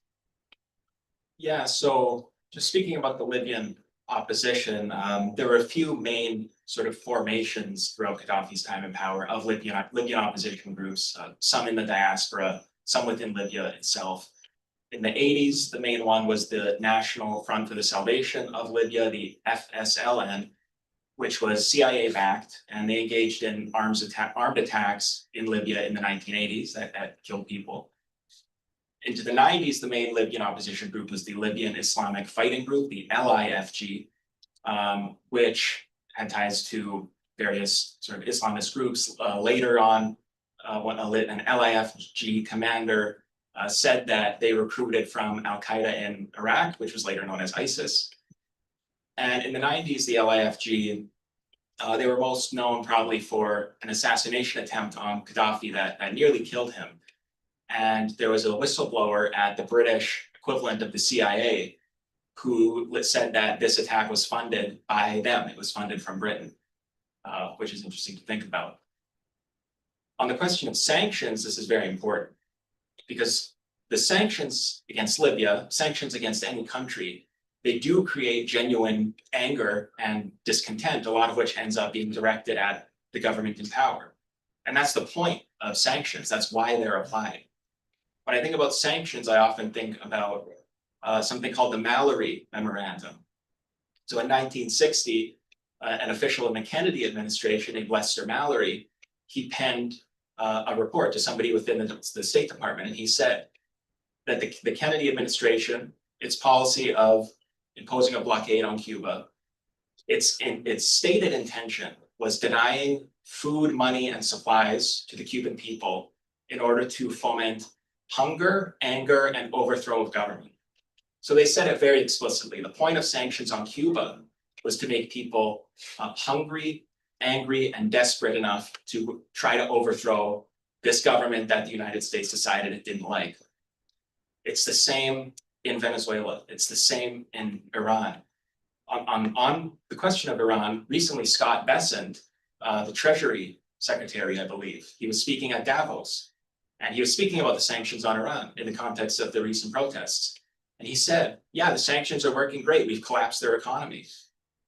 Speaker 3: Yeah, so just speaking about the Libyan opposition, there were a few main sort of formations throughout Gaddafi's time in power of Libyan opposition groups, some in the diaspora, some within Libya itself. In the 80s, the main one was the National Front for the Salvation of Libya, the FSLN, which was CIA-backed, and they engaged in armed attacks in Libya in the 1980s that killed people. Into the 90s, the main Libyan opposition group was the Libyan Islamic Fighting Group, the LIFG, which had ties to various sort of Islamist groups. Later on, when an LIFG commander said that they recruited from Al-Qaeda in Iraq, which was later known as ISIS. And in the 90s, the LIFG, they were most known probably for an assassination attempt on Qadhafi that nearly killed him. And there was a whistleblower at the British equivalent of the CIA who said that this attack was funded by them. It was funded from Britain, which is interesting to think about. On the question of sanctions, this is very important because the sanctions against Libya, sanctions against any country, they do create genuine anger and discontent, a lot of which ends up being directed at the government in power. And that's the point of sanctions. That's why they're applied. When I think about sanctions, I often think about something called the Mallory Memorandum. So in 1960, an official in the Kennedy administration named Lester Mallory, he penned a report to somebody within the State Department, and he said that the Kennedy administration, its policy of imposing a blockade on Cuba, its stated intention was denying food, money, and supplies to the Cuban people in order to foment hunger, anger, and overthrow of government. So they said it very explicitly. The point of sanctions on Cuba was to make people hungry, angry, and desperate enough to try to overthrow this government that the United States decided it didn't like. It's the same in Venezuela. It's the same in Iran. On the question of Iran, recently Scott Bessent, the Treasury Secretary, I believe, he was speaking at Davos. And he was speaking about the sanctions on Iran in the context of the recent protests. And he said, yeah, the sanctions are working great. We've collapsed their economy.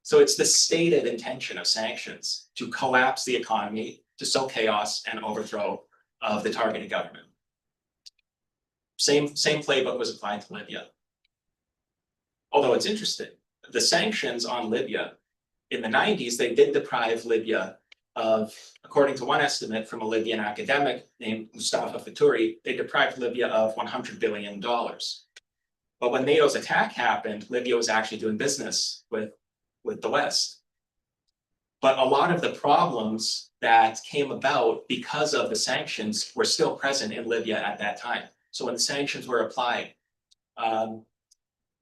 Speaker 3: So it's the stated intention of sanctions to collapse the economy, to sow chaos and overthrow of the targeted government. Same playbook was applied to Libya. Although it's interesting, the sanctions on Libya in the 90s, they did deprive Libya of, according to one estimate from a Libyan academic named Mustafa Faturi, they deprived Libya of $100 billion. But when NATO's attack happened, Libya was actually doing business with the West. But a lot of the problems that came about because of the sanctions were still present in Libya at that time. So when the sanctions were applied,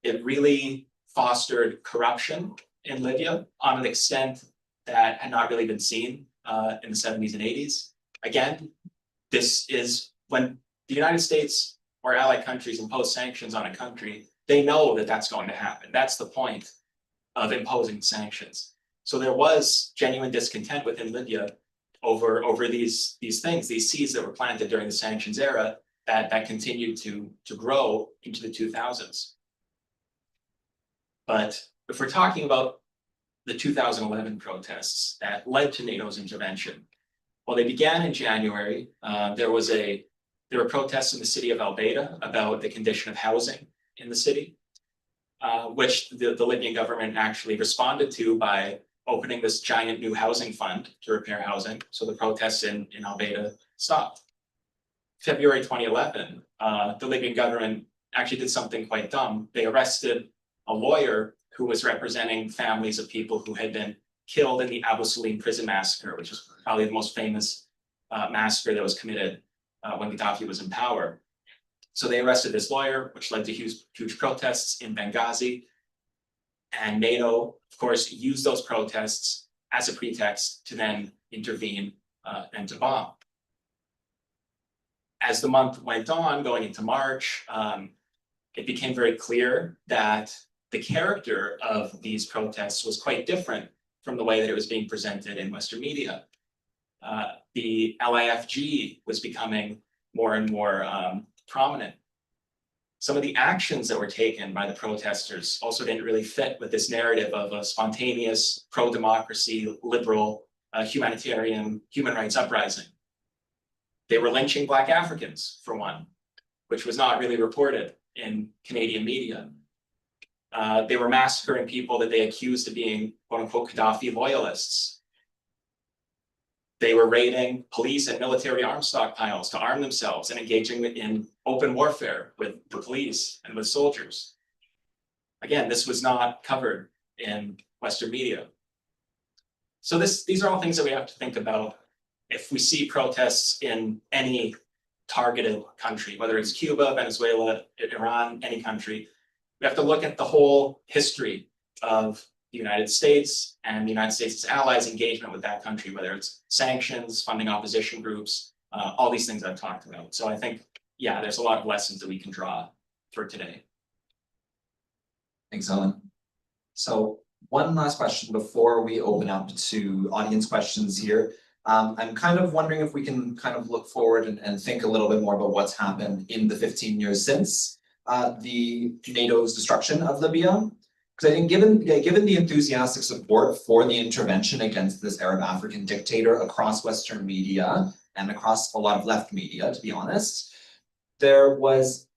Speaker 3: it really fostered corruption in Libya on an extent that had not really been seen in the 70s and 80s. Again, this is when the United States or allied countries impose sanctions on a country, they know that that's going to happen. That's the point of imposing sanctions. So there was genuine discontent within Libya over these things, these seeds that were planted during the sanctions era that continued to grow into the 2000s. But if we're talking about the 2011 protests that led to NATO's intervention, well, they began in January. There were protests in the city of Al-Baida about the condition of housing in the city, which the Libyan government actually responded to by opening this giant new housing fund to repair housing. So the protests in Al-Baida stopped. February 2011, the Libyan government actually did something quite dumb. They arrested a lawyer who was representing families of people who had been killed in the Abu Salim prison massacre, which is probably the most famous massacre that was committed when Gaddafi was in power. So they arrested this lawyer, which led to huge protests in Benghazi. And NATO, of course, used those protests as a pretext to then intervene and to bomb. As the month went on, going into March, it became very clear that the character of these protests was quite different from the way that it was being presented in Western media. The LIFG was becoming more and more prominent. Some of the actions that were taken by the protesters also didn't really fit with this narrative of a spontaneous, pro-democracy, liberal, humanitarian, human rights uprising. They were lynching Black Africans, for one, which was not really reported in Canadian media. They were massacring people that they accused of being, quote unquote, Qadhafi loyalists. They were raiding police and military arms stockpiles to arm themselves and engaging in open warfare with the police and with soldiers. Again, this was not covered in Western media. So these are all things that we have to think about if we see protests in any targeted country, whether it's Cuba, Venezuela, Iran, any country. We have to look at the whole history of the United States and the United States' allies' engagement with that country, whether it's sanctions, funding opposition groups, all these things I've talked about. So I think, yeah, there's a lot of lessons that we can draw for today.
Speaker 2: Thanks, Owen. So one last question before we open up to audience questions here. I'm kind of wondering if we can kind of look forward and think a little bit more about what's happened in the 15 years since the NATO's destruction of Libya. Because I think given the enthusiastic support for the intervention against this Arab African dictator across Western media and across a lot of left media, to be honest, it's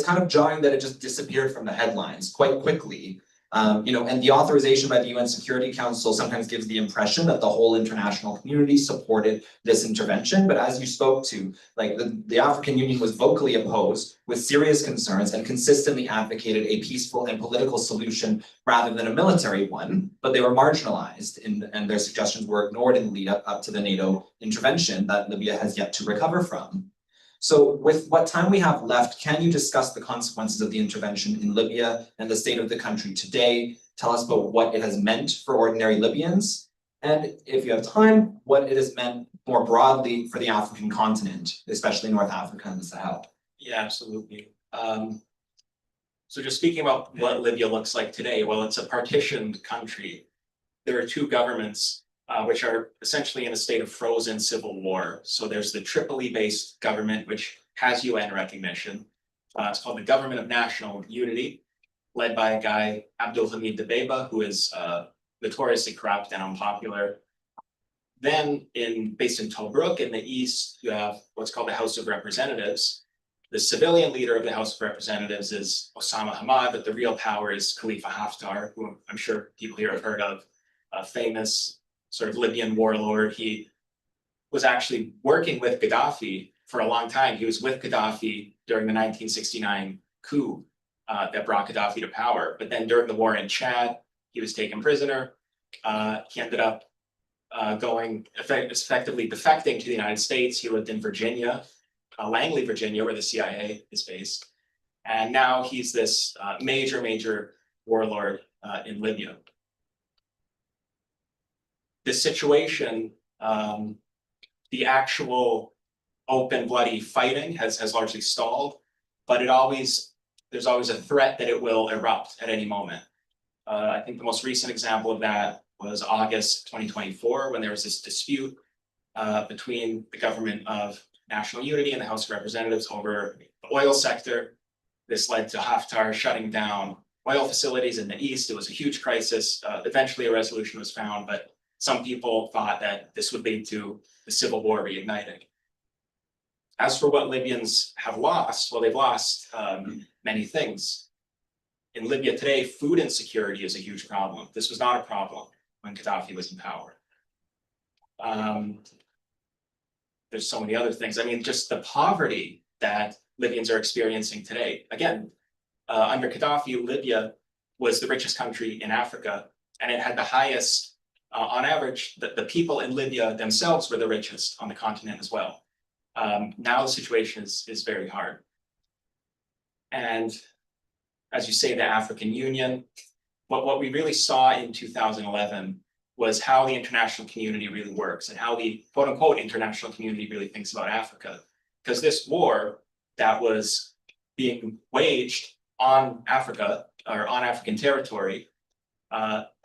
Speaker 2: kind of jarring that it just disappeared from the headlines quite quickly. And the authorization by the UN Security Council sometimes gives the impression that the whole international community supported this intervention. But as you spoke to, like the African Union was vocally opposed with serious concerns and consistently advocated a peaceful and political solution rather than a military one. But they were marginalized and their suggestions were ignored in the lead up to the NATO intervention that Libya has yet to recover from. So with what time we have left, can you discuss the consequences of the intervention in Libya and the state of the country today? Tell us about what it has meant for ordinary Libyans. And if you have time, what it has meant more broadly for the African continent, especially North Africa and the Sahel.
Speaker 3: Yeah, absolutely. So just speaking about what Libya looks like today, well, it's a partitioned country. There are two governments which are essentially in a state of frozen civil war. So there's the Tripoli-based government, which has UN recognition. It's called the Government of National Unity, led by a guy, Abdul Hamid Dbeibah, who is notoriously corrupt and unpopular. Then based in Tobruk in the east, you have what's called the House of Representatives. The civilian leader of the House of Representatives is Osama Hamad, but the real power is Khalifa Haftar, who I'm sure people here have heard of, a famous sort of Libyan warlord. He was actually working with Gaddafi for a long time. He was with Gaddafi during the 1969 coup that brought Gaddafi to power. But then during the war in Chad, he was taken prisoner. He ended up effectively defecting to the United States. He lived in Virginia, Langley, Virginia, where the CIA is based. And now he's this major warlord in Libya. The the situation, the actual open bloody fighting has largely stalled, but there's always a threat that it will erupt at any moment. I think the most recent example of that was August 2024, when there was this dispute between the government of national unity and the House of Representatives over the oil sector. This led to Haftar shutting down oil facilities in the east. It was a huge crisis. Eventually, a resolution was found, but some people thought that this would lead to the civil war reigniting. As for what Libyans have lost, well, they've lost many things. In Libya today, food insecurity is a huge problem. This was not a problem when Qadhafi was in power. There's so many other things. I mean, just the poverty that Libyans are experiencing today. Again, under Qadhafi, Libya was the richest country in Africa, and it had the highest, on average, the people in Libya themselves were the richest on the continent as well. Now the situation is very hard. And as you say, the African Union, what we really saw in 2011 was how the international community really works and how the quote unquote international community really thinks about Africa. Because this war that was being waged on Africa or on African territory,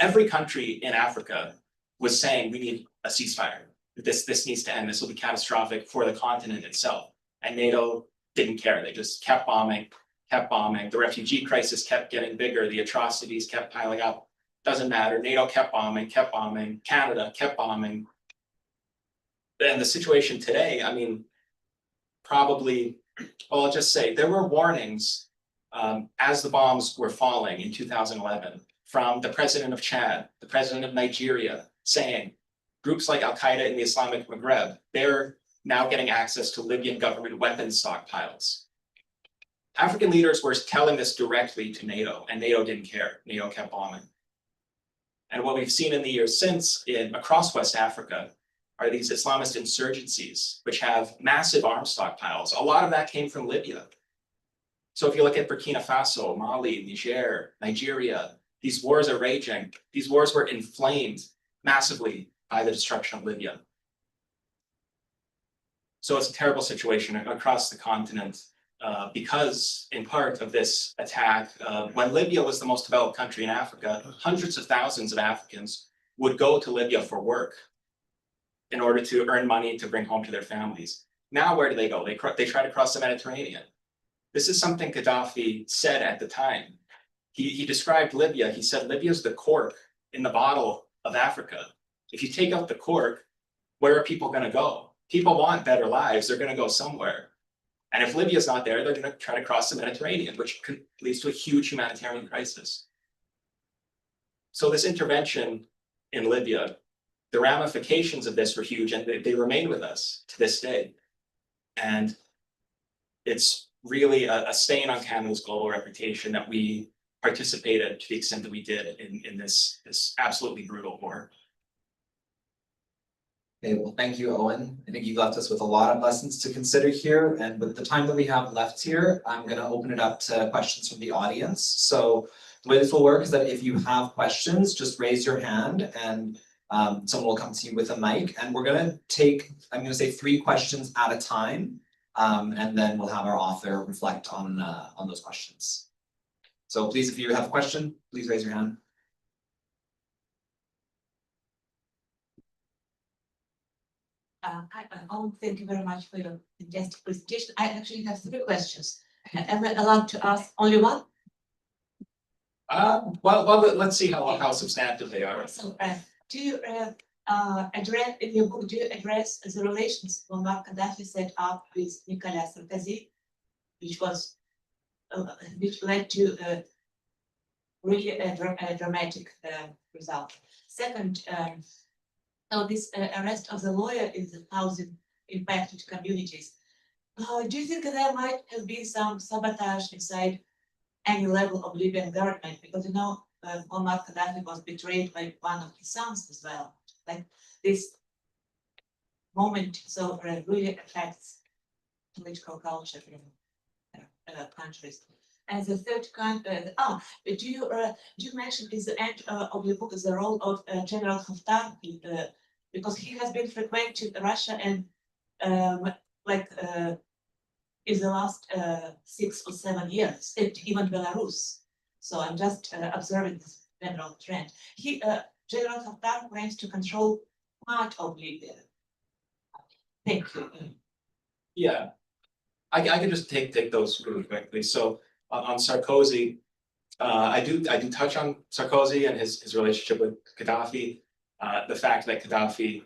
Speaker 3: every country in Africa was saying we need a ceasefire. This needs to end. This will be catastrophic for the continent itself. And NATO didn't care. They just kept bombing, kept bombing. The refugee crisis kept getting bigger. The atrocities kept piling up. Doesn't matter. NATO kept bombing, kept bombing. Canada kept bombing. And the situation today, I mean, probably, well, I'll just say there were warnings as the bombs were falling in 2011 from the president of Chad, the president of Nigeria, saying groups like Al-Qaeda in the Islamic Maghreb, they're now getting access to Libyan government weapons stockpiles. African leaders were telling this directly to NATO, and NATO didn't care. NATO kept bombing. And what we've seen in the years since across West Africa are these Islamist insurgencies, which have massive arms stockpiles. A lot of that came from Libya. So if you look at Burkina Faso, Mali, Niger, Nigeria, these wars are raging. These wars were inflamed massively by the destruction of Libya. So it's a terrible situation across the continent because, in part, of this attack. When Libya was the most developed country in Africa, hundreds of thousands of Africans would go to Libya for work in order to earn money to bring home to their families. Now, where do they go? They try to cross the Mediterranean. This is something Qadhafi said at the time. He described Libya. He said, Libya is the cork in the bottle of Africa. If you take out the cork, where are people going to go? People want better lives. They're going to go somewhere. And if Libya's not there, they're going to try to cross the Mediterranean, which leads to a huge humanitarian crisis. So this intervention in Libya, the ramifications of this were huge, and they remain with us to this day. And it's really a stain on Canada's global reputation that we participated to the extent that we did in this absolutely brutal war.
Speaker 2: Okay, well, thank you, Owen. I think you've left us with a lot of lessons to consider here. And with the time that we have left here, I'm going to open it up to questions from the audience. So the way this will work is that if you have questions, just raise your hand and someone will come to you with a mic. And we're going to take, I'm going to say 3 questions at a time. And then we'll have our author reflect on those questions. So please, if you have a question, please raise your hand.
Speaker 4: Hi, Owen, thank you very much for your fantastic presentation. I actually have 3 questions. Am I allowed to ask only one?
Speaker 3: Well, let's see how substantive they are.
Speaker 4: So, do you address in your book? Do you address the relations Muammar Qadhafi set up with Nicolas Sarkozy, which led to really a dramatic result? Second, so this arrest of the lawyer in the housing impacted communities. Do you think there might have been some sabotage inside any level of Libyan government? Because you know, Muammar Qadhafi was betrayed by one of his sons as well. Like this moment, so really affects political culture in countries. And the third do you mention in the end of your book the role of General Haftar because he has been frequent to Russia and in the last 6 or 7 years, even Belarus. So I'm just observing this general trend. General Haftar claims to control part of Libya. Thank you.
Speaker 3: Yeah, I can just take those really quickly. So on Sarkozy, I do touch on Sarkozy and his relationship with Gaddafi. The fact that Gaddafi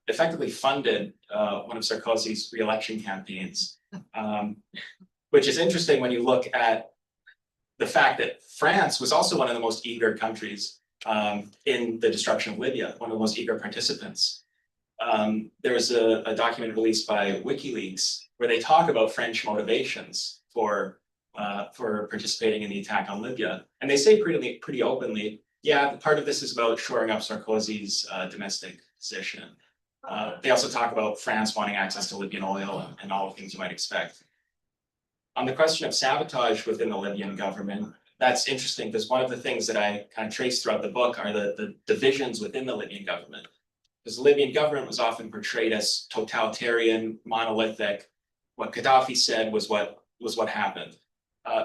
Speaker 3: effectively funded one of Sarkozy's re-election campaigns, which is interesting when you look at the fact that France was also one of the most eager countries in the destruction of Libya, one of the most eager participants. There was a document released by WikiLeaks where they talk about French motivations for participating in the attack on Libya, and they say pretty openly, yeah, part of this is about shoring up Sarkozy's domestic position. They also talk about France wanting access to Libyan oil and all the things you might expect. On the question of sabotage within the Libyan government, that's interesting because one of the things that I kind of trace throughout the book are the divisions within the Libyan government. Because the Libyan government was often portrayed as totalitarian, monolithic. What Qadhafi said was what happened.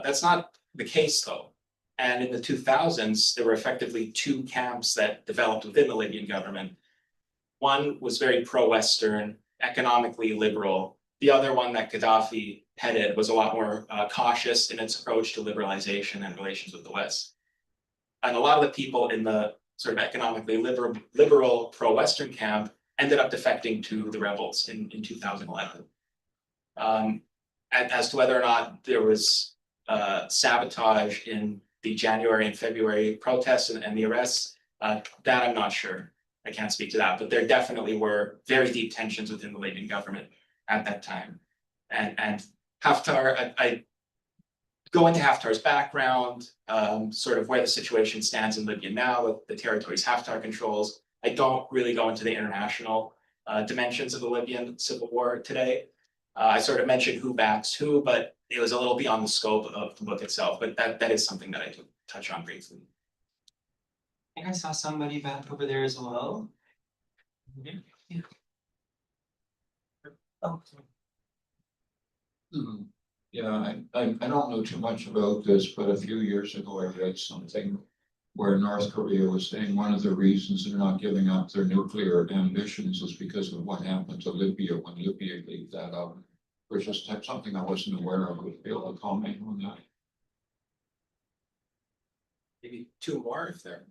Speaker 3: That's not the case, though. And in the 2000s, there were effectively 2 camps that developed within the Libyan government. One was very pro-Western, economically liberal. The other one that Qadhafi headed was a lot more cautious in its approach to liberalization and relations with the West. And a lot of the people in the sort of economically liberal pro-Western camp ended up defecting to the rebels in 2011. As to whether or not there was sabotage in the January and February protests and the arrests, that I'm not sure. I can't speak to that, but there definitely were very deep tensions within the Libyan government at that time. And Haftar, I go into Haftar's background, sort of where the situation stands in Libya now with the territories Haftar controls. I don't really go into the international dimensions of the Libyan civil war today. I sort of mentioned who backs who, but it was a little beyond the scope of the book itself, but that is something that I do touch on briefly.
Speaker 1: I think I saw somebody back over there as well. Yeah. Oh.
Speaker 5: Yeah, I don't know too much about this, but a few years ago I read something where North Korea was saying one of the reasons they're not giving up their nuclear ambitions is because of what happened to Libya when Libya gave that up. Which is something I wasn't aware of. Would be able to comment on that.
Speaker 3: Maybe 2 more if they're.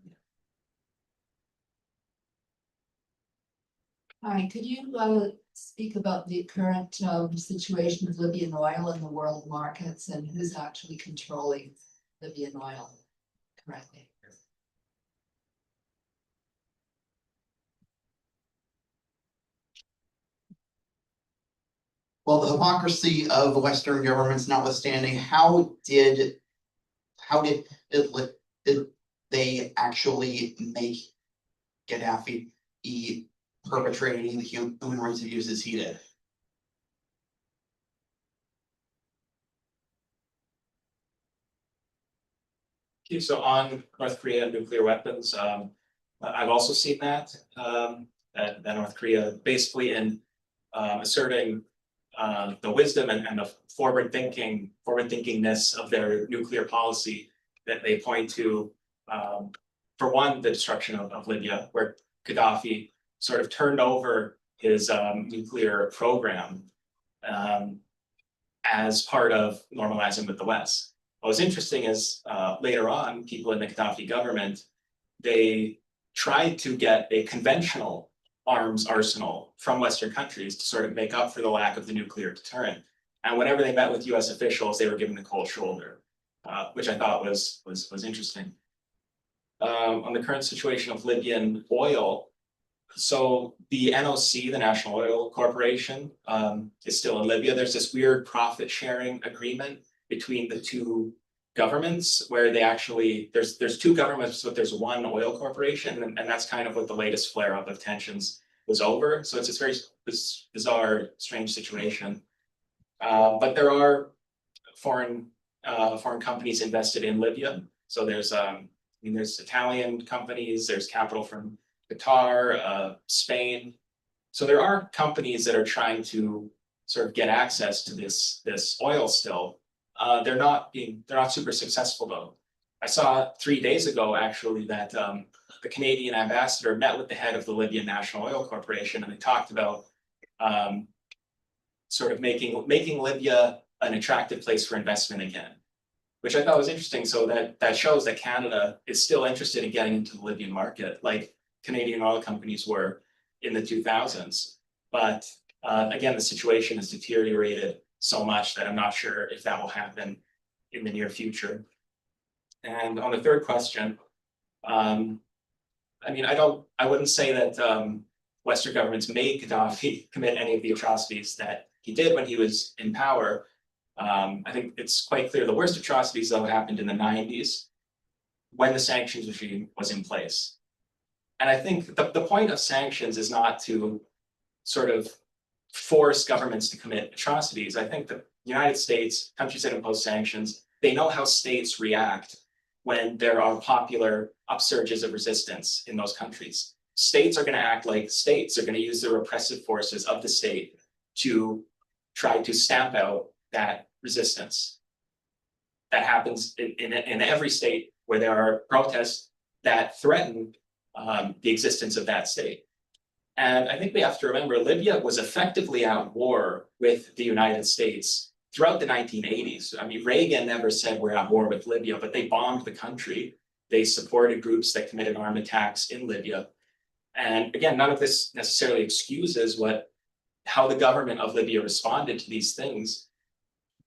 Speaker 6: Hi, could you speak about the current situation of Libyan oil in the world markets and who's actually controlling Libyan oil currently?
Speaker 7: Well, the hypocrisy of Western governments notwithstanding, how did they actually make Gaddafi perpetrating the human rights abuses he did?
Speaker 3: Okay, so on North Korea and nuclear weapons, I've also seen that North Korea basically in asserting the wisdom and the forward thinkingness of their nuclear policy that they point to, for one, the destruction of Libya, where Gaddafi sort of turned over his nuclear program as part of normalizing with the West. What was interesting is later on, people in the Qadhafi government, they tried to get a conventional arms arsenal from Western countries to sort of make up for the lack of the nuclear deterrent. And whenever they met with US officials, they were given the cold shoulder, which I thought was interesting. On the current situation of Libyan oil, so the NOC, the National Oil Corporation, is still in Libya. There's this weird profit sharing agreement between the 2 governments where they actually, there's 2 governments, but there's one oil corporation, and that's kind of what the latest flare up of tensions was over. So it's this bizarre, strange situation. But there are foreign foreign companies invested in Libya. So there's there's Italian companies, there's capital from Qatar, Spain. So there are companies that are trying to sort of get access to this oil still. They're not super successful though. I saw 3 days ago actually that the Canadian ambassador met with the head of the Libyan National Oil Corporation, and they talked about sort of making Libya an attractive place for investment again, which I thought was interesting. So that shows that Canada is still interested in getting into the Libyan market, like Canadian oil companies were in the 2000s. But again, the situation has deteriorated so much that I'm not sure if that will happen in the near future. And on the third question, I mean, I wouldn't say that Western governments made Gaddafi commit any of the atrocities that he did when he was in power. I think it's quite clear the worst atrocities though happened in the 90s when the sanctions regime was in place. And I think the point of sanctions is not to sort of force governments to commit atrocities. I think the United States, countries that impose sanctions, they know how states react when there are popular upsurges of resistance in those countries. States are going to act like states. They're going to use the repressive forces of the state to try to stamp out that resistance. That happens in every state where there are protests that threaten the existence of that state. And I think we have to remember Libya was effectively at war with the United States throughout the 1980s. I mean, Reagan never said we're at war with Libya, but they bombed the country. They supported groups that committed armed attacks in Libya. And again, none of this necessarily excuses how the government of Libya responded to these things.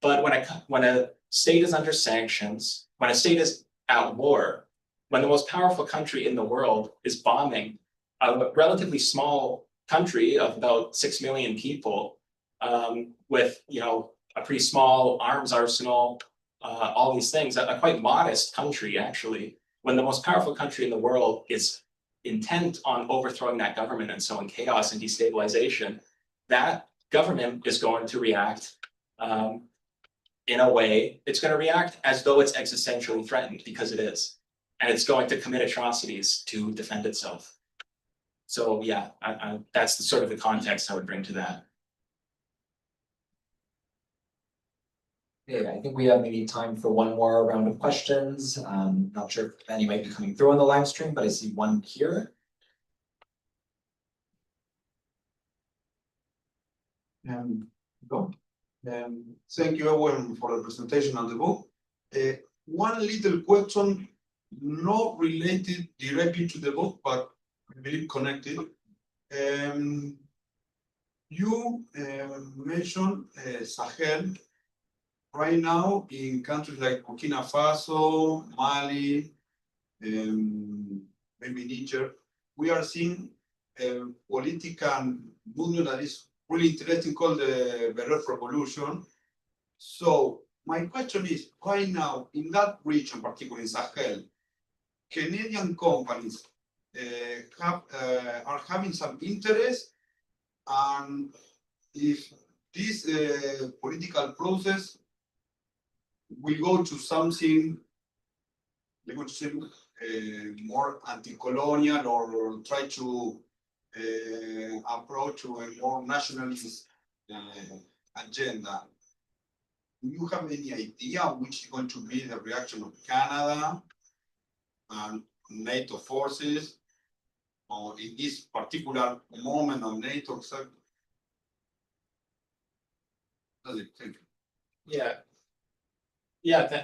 Speaker 3: But when a state is under sanctions, when a state is at war, when the most powerful country in the world is bombing a relatively small country of about 6 million people, with a pretty small arms arsenal, all these things, a quite modest country actually, when the most powerful country in the world is intent on overthrowing that government and sowing chaos and destabilization, that government is going to react in a way, it's going to react as though it's existentially threatened, because it is. And it's going to commit atrocities to defend itself. So yeah, that's sort of the context I would bring to that.
Speaker 2: Yeah, I think we have maybe time for one more round of questions. Not sure if any might be coming through on the live stream, but I see one here.
Speaker 8: Go. Thank you, Owen, for the presentation of the book. One little question, not related directly to the book, but I believe connected. You mentioned Sahel. Right now, in countries like Burkina Faso, Mali, maybe Niger, we are seeing a political movement that is really interesting called the Bereft Revolution. So my question is, right now, in that region, particularly in Sahel, Canadian companies are having some interest, and if this political process will go to something, let me say, more anti-colonial, or try to approach to a more nationalist agenda. Do you have any idea which is going to be the reaction of Canada and NATO forces, or in this particular moment of NATO? Thank you.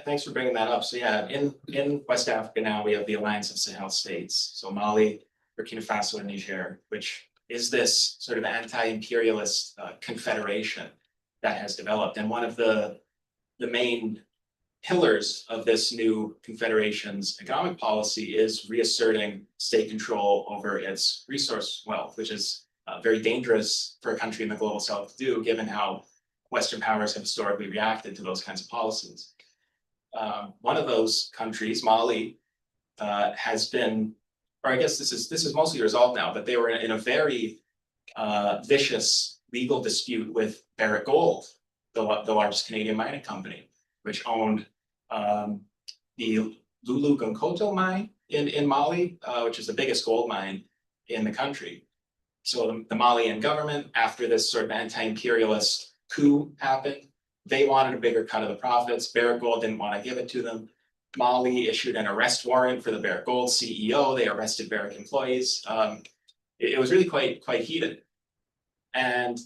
Speaker 3: Thanks for bringing that up. So yeah, in West Africa now we have the Alliance of Sahel States. So Mali, Burkina Faso, and Niger, which is this sort of anti-imperialist confederation that has developed. And one of the main pillars of this new confederation's economic policy is reasserting state control over its resource wealth, which is very dangerous for a country in the global south to do, given how Western powers have historically reacted to those kinds of policies. One of those countries, Mali, has been, or I guess this is mostly resolved now, but they were in a very vicious legal dispute with Barrick Gold, the largest Canadian mining company, which owned the Lulu Gunkoto mine in Mali, which is the biggest gold mine in the country. So the Malian government, after this sort of anti-imperialist coup happened, they wanted a bigger cut of the profits. Barrick Gold didn't want to give it to them. Mali issued an arrest warrant for the Barrick Gold CEO. They arrested Barrick employees. It was really quite heated. And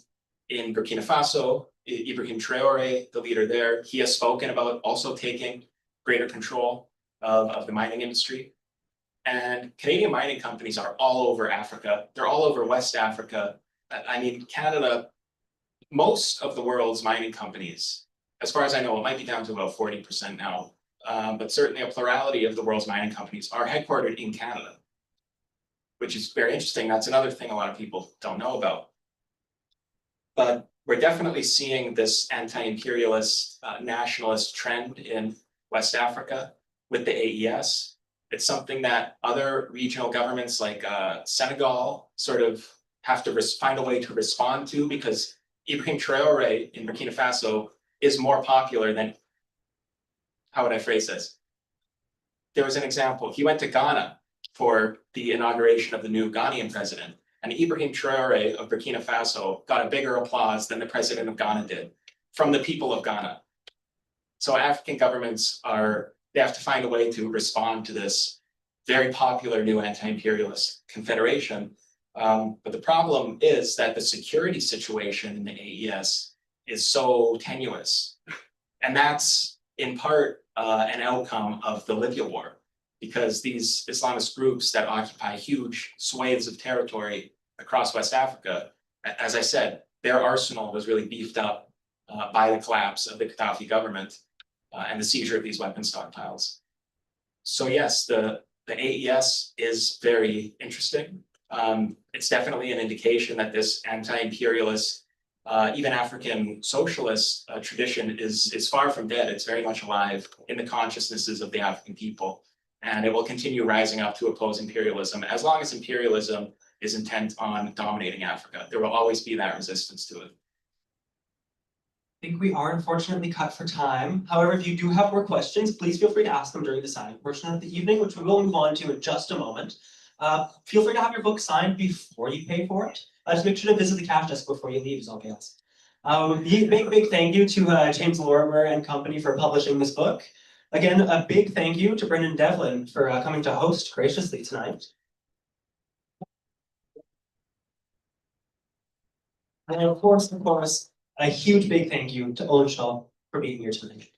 Speaker 3: in Burkina Faso, Ibrahim Traore, the leader there, he has spoken about also taking greater control of the mining industry. And Canadian mining companies are all over Africa. They're all over West Africa. I mean, Canada, most of the world's mining companies, as far as I know, it might be down to about 40% now, but certainly a plurality of the world's mining companies are headquartered in Canada, which is very interesting. That's another thing a lot of people don't know about. But we're definitely seeing this anti-imperialist, nationalist trend in West Africa with the AES. It's something that other regional governments like Senegal sort of have to find a way to respond to, because Ibrahim Traore in Burkina Faso is more popular than, how would I phrase this? There was an example. He went to Ghana for the inauguration of the new Ghanaian president, and Ibrahim Traore of Burkina Faso got a bigger applause than the president of Ghana did from the people of Ghana. So African governments they have to find a way to respond to this very popular new anti-imperialist confederation. But the problem is that the security situation in the AES is so tenuous. And that's in part an outcome of the Libya war, because these Islamist groups that occupy huge swathes of territory across West Africa, as I said, their arsenal was really beefed up by the collapse of the Qadhafi government and the seizure of these weapon stockpiles. So yes, the AES is very interesting. It's definitely an indication that this anti-imperialist, even African socialist tradition is far from dead. It's very much alive in the consciousnesses of the African people. And it will continue rising up to oppose imperialism. As long as imperialism is intent on dominating Africa, there will always be that resistance to it.
Speaker 1: I think we are unfortunately cut for time. However, if you do have more questions, please feel free to ask them during the signing portion of the evening, which we will move on to in just a moment. Feel free to have your book signed before you pay for it. Just make sure to visit the cash desk before you leave, is all I ask. Big thank you to James Lorimer and company for publishing this book. Again, a big thank you to Brendan Devlin for coming to host graciously tonight. And of course, a huge big thank you to Owen Schalk for being here tonight.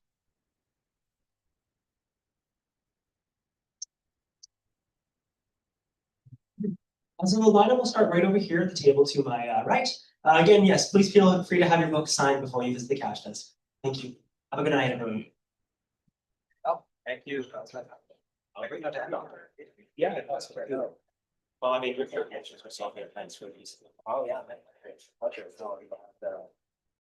Speaker 1: So the lineup will start right over here at the table to my right. Again, yes, please feel free to have your book signed before you visit the cash desk. Thank you. Have a good night, everyone.
Speaker 3: Oh, thank you. I'll bring that down. Yeah, that's fair. Well, I mean, your answers were so good. Thanks for these. Oh, yeah, man. Pleasure.